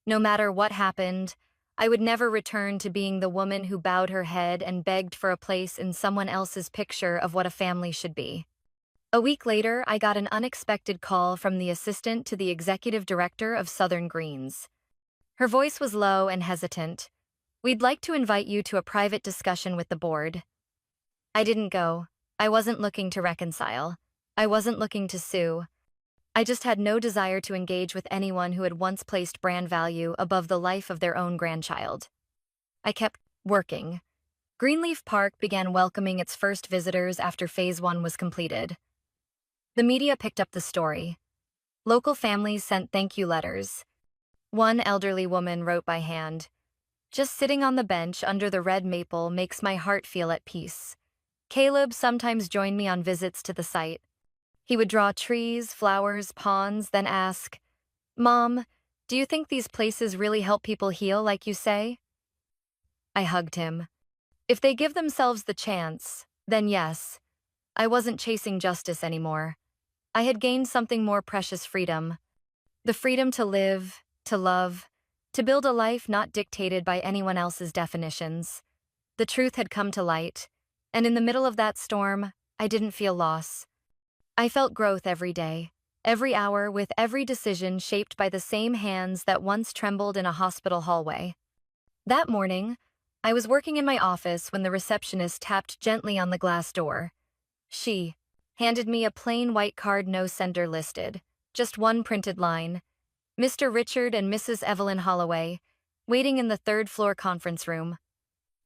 No matter what happened, I would never return to being the woman who bowed her head and begged for a place in someone else's picture of what a family should be. A week later, I got an unexpected call from the assistant to the executive director of Southern Greens. Her voice was low and hesitant. "We'd like to invite you to a private discussion with the board." I didn't go. I wasn't looking to reconcile. I wasn't looking to sue. I just had no desire to engage with anyone who had once placed brand value above the life of their own grandchild. I kept working. Greenleaf Park began welcoming its first visitors after Phase 1 was completed. The media picked up the story. Local families sent thank you letters. One elderly woman wrote by hand, "Just sitting on the bench under the red maple makes my heart feel at peace." Caleb sometimes joined me on visits to the site. He would draw trees, flowers, ponds, then ask, "Mom, do you think these places really help people heal like you say?" I hugged him. If they give themselves the chance, then yes. I wasn't chasing justice anymore. I had gained something more precious: freedom. The freedom to live, to love, to build a life not dictated by anyone else's definitions. The truth had come to light, and in the middle of that storm, I didn't feel loss. I felt growth every day, every hour, with every decision shaped by the same hands that once trembled in a hospital hallway. That morning, I was working in my office when the receptionist tapped gently on the glass door. She handed me a plain white card, no sender listed, just one printed line: "Mr. Richard and Mrs. Evelyn Holloway, waiting in the third-floor conference room."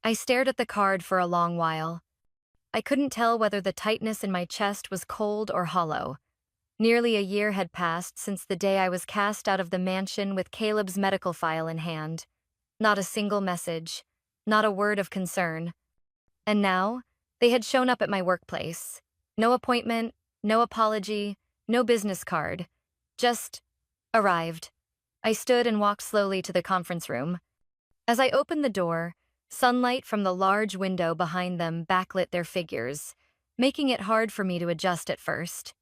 I stared at the card for a long while. I couldn't tell whether the tightness in my chest was cold or hollow. Nearly a year had passed since the day I was cast out of the mansion with Caleb's medical file in hand. Not a single message, not a word of concern. And now, they had shown up at my workplace. No appointment, no apology, no business card. Just arrived. I stood and walked slowly to the conference room. As I opened the door, sunlight from the large window behind them backlit their figures, making it hard for me to adjust at first.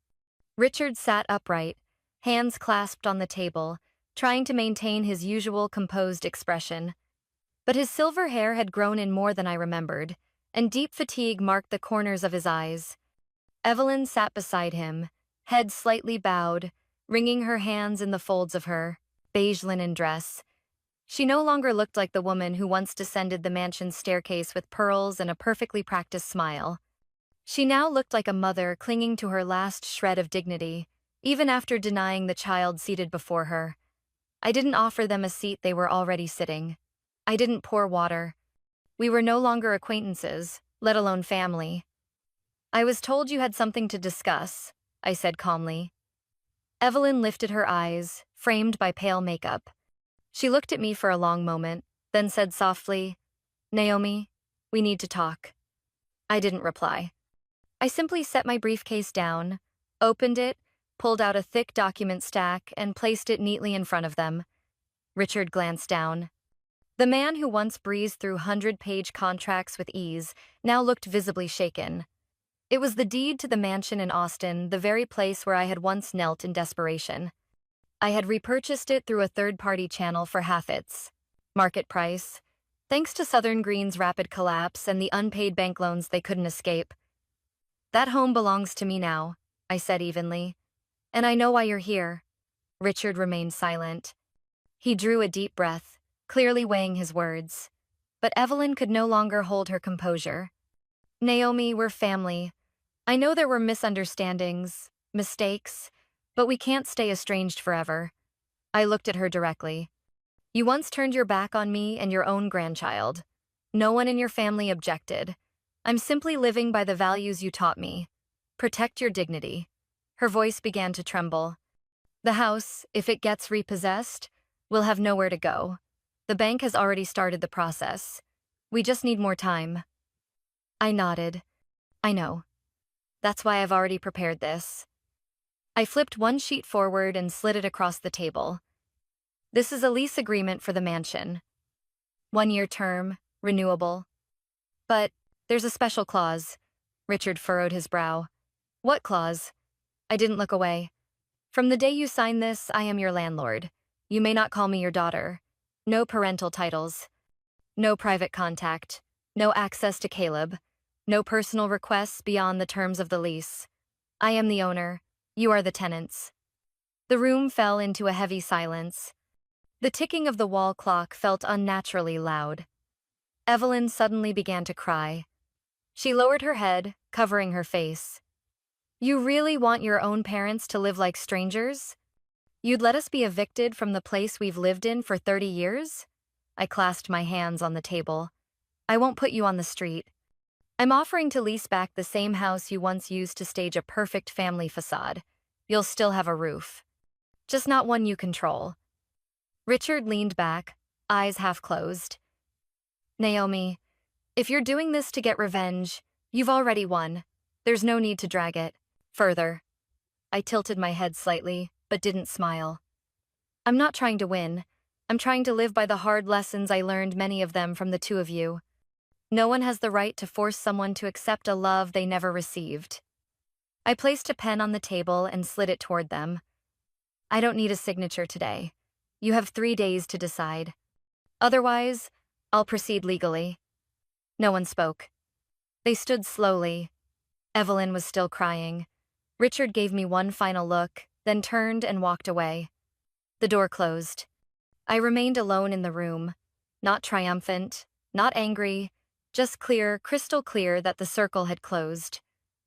Richard sat upright, hands clasped on the table, trying to maintain his usual composed expression. But his silver hair had grown in more than I remembered, and deep fatigue marked the corners of his eyes. Evelyn sat beside him, head slightly bowed, wringing her hands in the folds of her beige linen dress. She no longer looked like the woman who once descended the mansion's staircase with pearls and a perfectly practiced smile. She now looked like a mother clinging to her last shred of dignity, even after denying the child seated before her. I didn't offer them a seat they were already sitting. I didn't pour water. We were no longer acquaintances, let alone family. I was told you had something to discuss, I said calmly. Evelyn lifted her eyes, framed by pale makeup. She looked at me for a long moment, then said softly, Naomi, we need to talk. I didn't reply. I simply set my briefcase down, opened it, pulled out a thick document stack, and placed it neatly in front of them. Richard glanced down. The man who once breezed through 100-page contracts with ease now looked visibly shaken. It was the deed to the mansion in Austin, the very place where I had once knelt in desperation. I had repurchased it through a third-party channel for half its market price, thanks to Southern Green's rapid collapse and the unpaid bank loans they couldn't escape. That home belongs to me now, I said evenly. And I know why you're here. Richard remained silent. He drew a deep breath, clearly weighing his words. But Evelyn could no longer hold her composure. Naomi, we're family. I know there were misunderstandings, mistakes, but we can't stay estranged forever. I looked at her directly. You once turned your back on me and your own grandchild. No one in your family objected. I'm simply living by the values you taught me. Protect your dignity. Her voice began to tremble. The house, if it gets repossessed, will have nowhere to go. The bank has already started the process. We just need more time. I nodded. I know. That's why I've already prepared this. I flipped one sheet forward and slid it across the table. This is a lease agreement for the mansion. 1-year term, renewable. But there's a special clause. Richard furrowed his brow. What clause? I didn't look away. From the day you sign this, I am your landlord. You may not call me your daughter. No parental titles. No private contact. No access to Caleb. No personal requests beyond the terms of the lease. I am the owner. You are the tenants. The room fell into a heavy silence. The ticking of the wall clock felt unnaturally loud. Evelyn suddenly began to cry. She lowered her head, covering her face. You really want your own parents to live like strangers? You'd let us be evicted from the place we've lived in for 30 years? I clasped my hands on the table. I won't put you on the street. I'm offering to lease back the same house you once used to stage a perfect family facade. You'll still have a roof. Just not one you control. Richard leaned back, eyes half closed. Naomi, if you're doing this to get revenge, you've already won. There's no need to drag it further. I tilted my head slightly, but didn't smile. I'm not trying to win. I'm trying to live by the hard lessons I learned, many of them from the two of you. No one has the right to force someone to accept a love they never received. I placed a pen on the table and slid it toward them. I don't need a signature today. You have 3 days to decide. Otherwise, I'll proceed legally. No one spoke. They stood slowly. Evelyn was still crying. Richard gave me one final look, then turned and walked away. The door closed. I remained alone in the room, not triumphant, not angry, just clear, crystal clear that the circle had closed.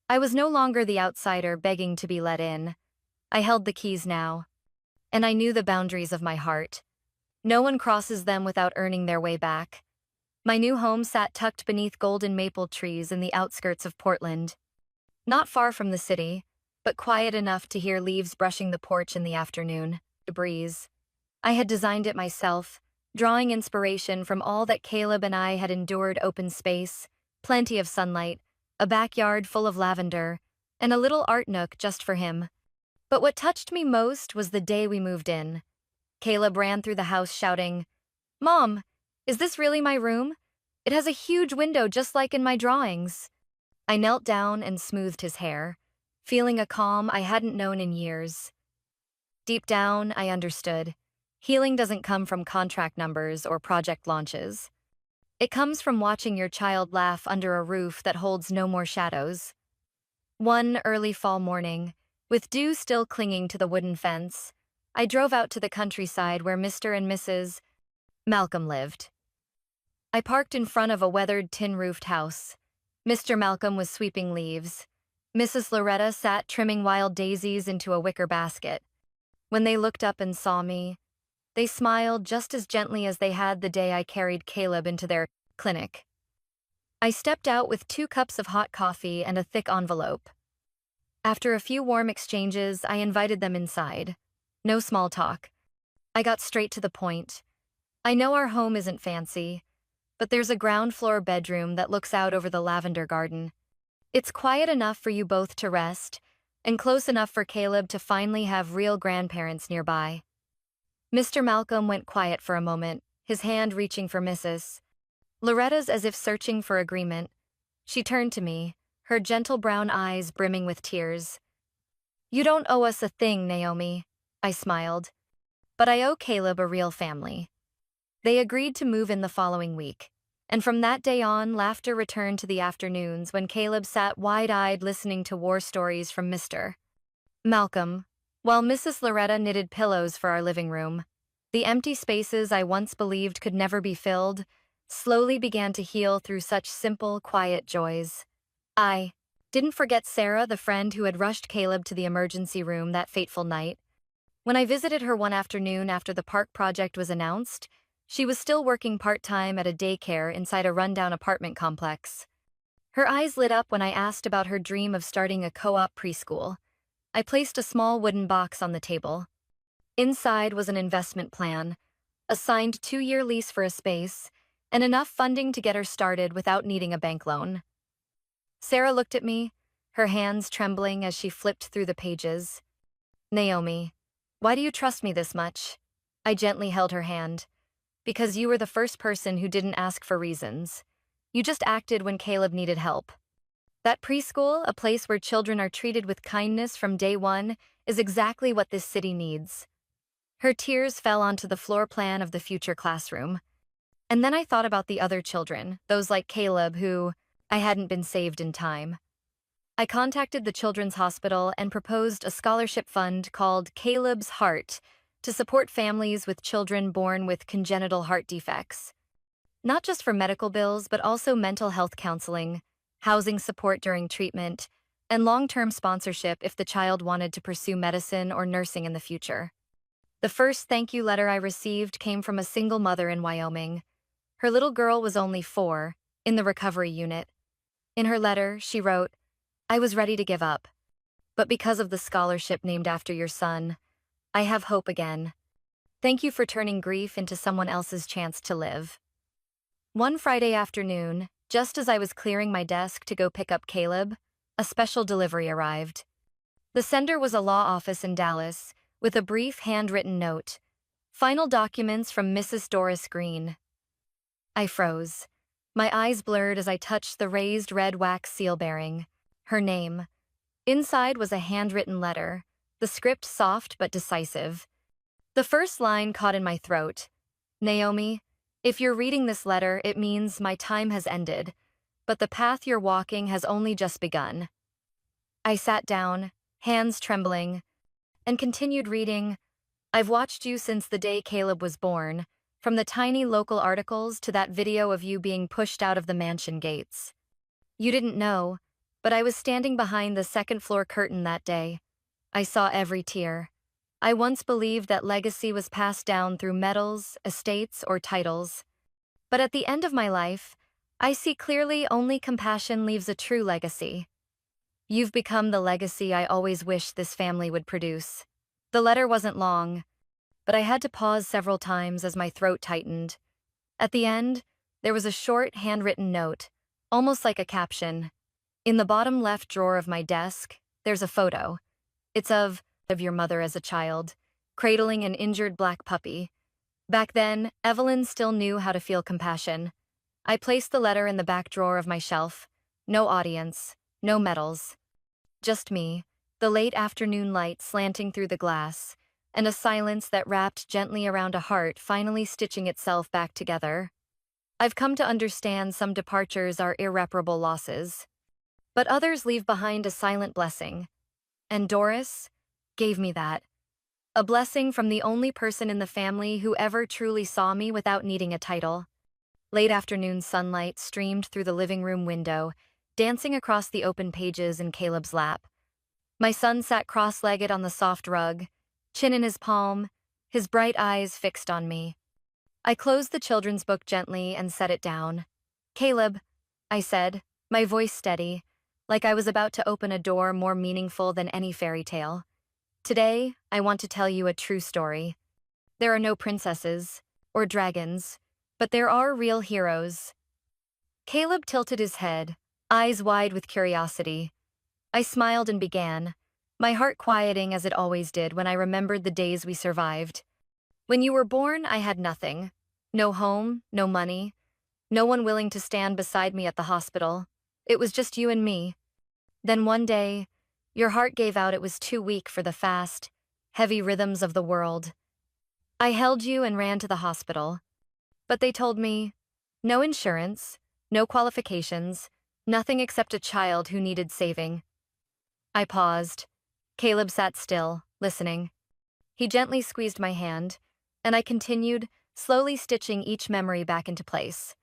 I was no longer the outsider begging to be let in. I held the keys now. And I knew the boundaries of my heart. No one crosses them without earning their way back. My new home sat tucked beneath golden maple trees in the outskirts of Portland. Not far from the city, but quiet enough to hear leaves brushing the porch in the afternoon, the breeze. I had designed it myself, drawing inspiration from all that Caleb and I had endured: open space, plenty of sunlight, a backyard full of lavender, and a little art nook just for him. But what touched me most was the day we moved in. Caleb ran through the house shouting, "Mom, is this really my room? It has a huge window just like in my drawings." I knelt down and smoothed his hair, feeling a calm I hadn't known in years. Deep down, I understood. Healing doesn't come from contract numbers or project launches. It comes from watching your child laugh under a roof that holds no more shadows. One early fall morning, with dew still clinging to the wooden fence, I drove out to the countryside where Mr. and Mrs. Malcolm lived. I parked in front of a weathered tin-roofed house. Mr. Malcolm was sweeping leaves. Mrs. Loretta sat trimming wild daisies into a wicker basket. When they looked up and saw me, they smiled just as gently as they had the day I carried Caleb into their clinic. I stepped out with 2 cups of hot coffee and a thick envelope. After a few warm exchanges, I invited them inside. No small talk. I got straight to the point. I know our home isn't fancy, but there's a ground floor bedroom that looks out over the lavender garden. It's quiet enough for you both to rest, and close enough for Caleb to finally have real grandparents nearby. Mr. Malcolm went quiet for a moment, his hand reaching for Mrs. Loretta's as if searching for agreement. She turned to me, her gentle brown eyes brimming with tears. "You don't owe us a thing, Naomi," I smiled. "But I owe Caleb a real family." They agreed to move in the following week, and from that day on, laughter returned to the afternoons when Caleb sat wide-eyed listening to war stories from Mr. Malcolm, while Mrs. Loretta knitted pillows for our living room. The empty spaces I once believed could never be filled slowly began to heal through such simple, quiet joys. I didn't forget Sarah, the friend who had rushed Caleb to the emergency room that fateful night. When I visited her one afternoon after the park project was announced, she was still working part-time at a daycare inside a rundown apartment complex. Her eyes lit up when I asked about her dream of starting a co-op preschool. I placed a small wooden box on the table. Inside was an investment plan, a signed 2-year lease for a space, and enough funding to get her started without needing a bank loan. Sarah looked at me, her hands trembling as she flipped through the pages. "Naomi, why do you trust me this much?" I gently held her hand. "Because you were the first person who didn't ask for reasons. You just acted when Caleb needed help. That preschool, a place where children are treated with kindness from day one, is exactly what this city needs." Her tears fell onto the floor plan of the future classroom. And then I thought about the other children, those like Caleb who I hadn't been saved in time. I contacted the Children's Hospital and proposed a scholarship fund called Caleb's Heart to support families with children born with congenital heart defects. Not just for medical bills, but also mental health counseling, housing support during treatment, and long-term sponsorship if the child wanted to pursue medicine or nursing in the future. The first thank you letter I received came from a single mother in Wyoming. Her little girl was only 4, in the recovery unit. In her letter, she wrote, "I was ready to give up. But because of the scholarship named after your son, I have hope again. Thank you for turning grief into someone else's chance to live." One Friday afternoon, just as I was clearing my desk to go pick up Caleb, a special delivery arrived. The sender was a law office in Dallas, with a brief handwritten note. "Final documents from Mrs. Doris Green." I froze. My eyes blurred as I touched the raised red wax seal bearing. Her name. Inside was a handwritten letter, the script soft but decisive. The first line caught in my throat. "Naomi, if you're reading this letter, it means my time has ended, but the path you're walking has only just begun." I sat down, hands trembling, and continued reading. "I've watched you since the day Caleb was born, from the tiny local articles to that video of you being pushed out of the mansion gates. You didn't know, but I was standing behind the second-floor curtain that day. I saw every tear. I once believed that legacy was passed down through medals, estates, or titles. But at the end of my life, I see clearly only compassion leaves a true legacy. You've become the legacy I always wished this family would produce." The letter wasn't long, but I had to pause several times as my throat tightened. At the end, there was a short, handwritten note, almost like a caption. "In the bottom left drawer of my desk, there's a photo. It's of your mother as a child, cradling an injured black puppy. Back then, Evelyn still knew how to feel compassion." I placed the letter in the back drawer of my shelf. No audience, no medals. Just me, the late afternoon light slanting through the glass, and a silence that wrapped gently around a heart finally stitching itself back together. I've come to understand some departures are irreparable losses, but others leave behind a silent blessing. And Doris gave me that. A blessing from the only person in the family who ever truly saw me without needing a title. Late afternoon sunlight streamed through the living room window, dancing across the open pages in Caleb's lap. My son sat cross-legged on the soft rug, chin in his palm, his bright eyes fixed on me. I closed the children's book gently and set it down. "Caleb," I said, my voice steady, like I was about to open a door more meaningful than any fairy tale. "Today, I want to tell you a true story. There are no princesses or dragons, but there are real heroes." Caleb tilted his head, eyes wide with curiosity. I smiled and began, my heart quieting as it always did when I remembered the days we survived. "When you were born, I had nothing. No home, no money, no one willing to stand beside me at the hospital. It was just you and me. Then one day, your heart gave out. It was too weak for the fast, heavy rhythms of the world. I held you and ran to the hospital. But they told me, no insurance, no qualifications, nothing except a child who needed saving." I paused. Caleb sat still, listening. He gently squeezed my hand, and I continued, slowly stitching each memory back into place.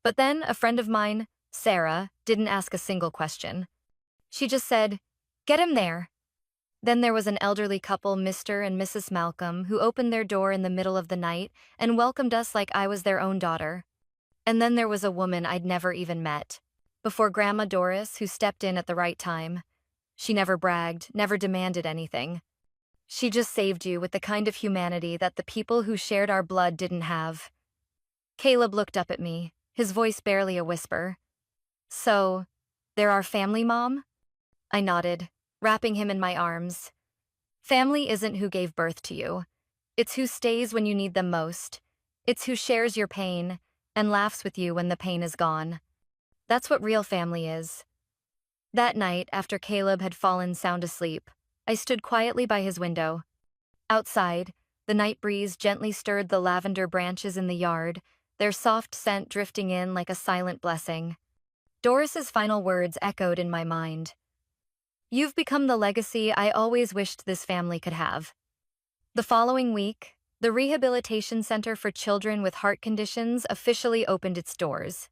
But then a friend of mine, Sarah, didn't ask a single question. She just said, "Get him there." Then there was an elderly couple, Mr. and Mrs. Malcolm, who opened their door in the middle of the night and welcomed us like I was their own daughter. And then there was a woman I'd never even met before, Grandma Doris, who stepped in at the right time. She never bragged, never demanded anything. She just saved you with the kind of humanity that the people who shared our blood didn't have. Caleb looked up at me, his voice barely a whisper. "So, they're our family, Mom?" I nodded, wrapping him in my arms. "Family isn't who gave birth to you. It's who stays when you need them most. It's who shares your pain and laughs with you when the pain is gone. That's what real family is." That night, after Caleb had fallen sound asleep, I stood quietly by his window. Outside, the night breeze gently stirred the lavender branches in the yard, their soft scent drifting in like a silent blessing. Doris's final words echoed in my mind. "You've become the legacy I always wished this family could have." The following week, the Rehabilitation Center for Children with Heart Conditions officially opened its doors.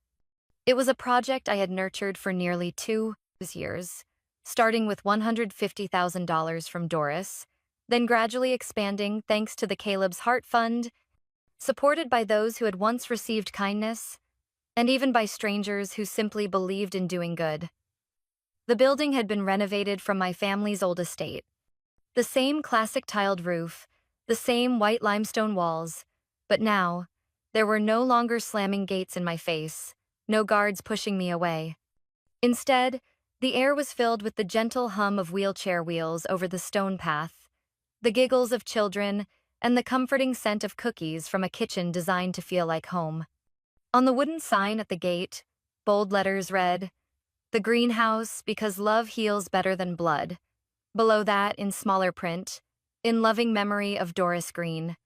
It was a project I had nurtured for nearly 2 years, starting with $150,000 from Doris, then gradually expanding thanks to the Caleb's Heart Fund, supported by those who had once received kindness, and even by strangers who simply believed in doing good. The building had been renovated from my family's old estate. The same classic tiled roof, the same white limestone walls, but now, there were no longer slamming gates in my face, no guards pushing me away. Instead, the air was filled with the gentle hum of wheelchair wheels over the stone path, the giggles of children, and the comforting scent of cookies from a kitchen designed to feel like home. On the wooden sign at the gate, bold letters read, "The greenhouse, because love heals better than blood." Below that, in smaller print, "In loving memory of Doris Green."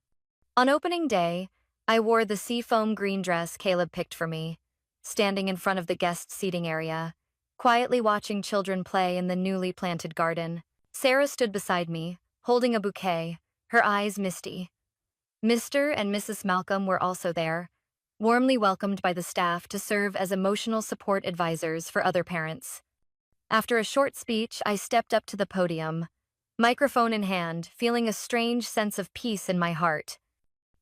On opening day, I wore the seafoam green dress Caleb picked for me, standing in front of the guest seating area, quietly watching children play in the newly planted garden. Sarah stood beside me, holding a bouquet, her eyes misty. Mr. and Mrs. Malcolm were also there, warmly welcomed by the staff to serve as emotional support advisors for other parents. After a short speech, I stepped up to the podium, microphone in hand, feeling a strange sense of peace in my heart.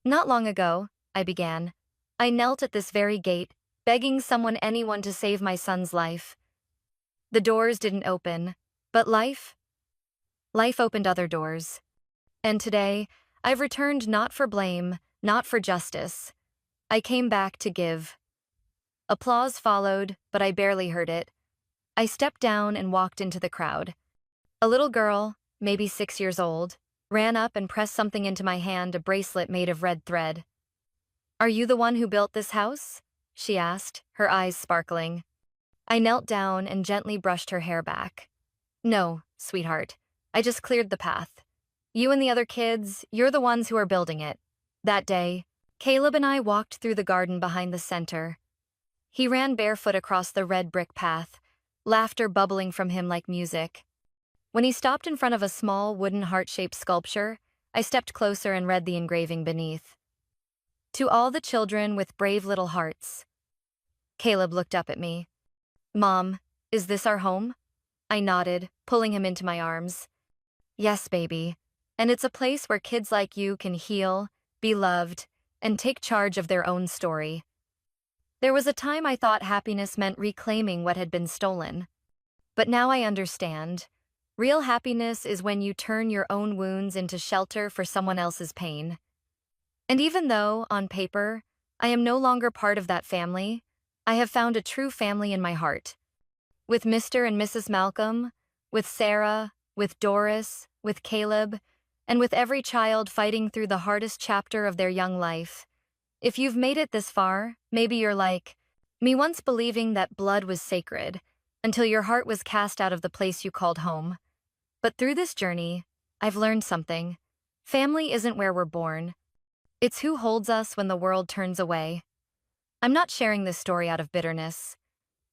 "Not long ago," I began, "I knelt at this very gate, begging anyone to save my son's life. The doors didn't open, but life opened other doors. And today, I've returned not for blame, not for justice. I came back to give." Applause followed, but I barely heard it. I stepped down and walked into the crowd. A little girl, maybe 6 years old, ran up and pressed something into my hand, a bracelet made of red thread. "Are you the one who built this house?" she asked, her eyes sparkling. I knelt down and gently brushed her hair back. "No, sweetheart, I just cleared the path. You and the other kids, you're the ones who are building it." That day, Caleb and I walked through the garden behind the center. He ran barefoot across the red brick path, laughter bubbling from him like music. When he stopped in front of a small wooden heart-shaped sculpture, I stepped closer and read the engraving beneath. "To all the children with brave little hearts." Caleb looked up at me. "Mom, Is this our home? I nodded, pulling him into my arms. Yes, baby. And it's a place where kids like you can heal, be loved, and take charge of their own story. There was a time I thought happiness meant reclaiming what had been stolen. But now I understand. Real happiness is when you turn your own wounds into shelter for someone else's pain. And even though, on paper, I am no longer part of that family, I have found a true family in my heart. With Mr. and Mrs. Malcolm, with Sarah, with Doris, with Caleb, and with every child fighting through the hardest chapter of their young life. If you've made it this far, maybe you're like me, once believing that blood was sacred, until your heart was cast out of the place you called home. But through this journey, I've learned something. Family isn't where we're born. It's who holds us when the world turns away. I'm not sharing this story out of bitterness.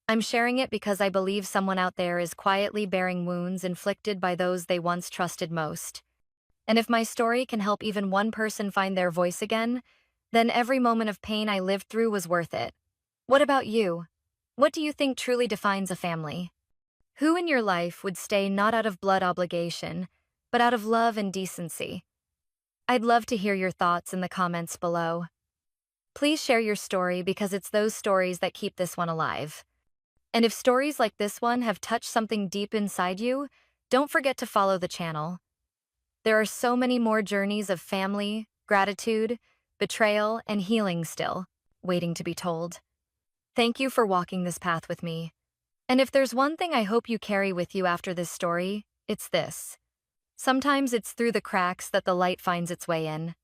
I'm sharing it because I believe someone out there is quietly bearing wounds inflicted by those they once trusted most. And if my story can help even one person find their voice again, then every moment of pain I lived through was worth it. What about you? What do you think truly defines a family? Who in your life would stay not out of blood obligation, but out of love and decency? I'd love to hear your thoughts in the comments below. Please share your story because it's those stories that keep this one alive. And if stories like this one have touched something deep inside you, don't forget to follow the channel. There are so many more journeys of family, gratitude, betrayal, and healing still waiting to be told. Thank you for walking this path with me. And if there's one thing I hope you carry with you after this story, it's this. Sometimes it's through the cracks that the light finds its way in.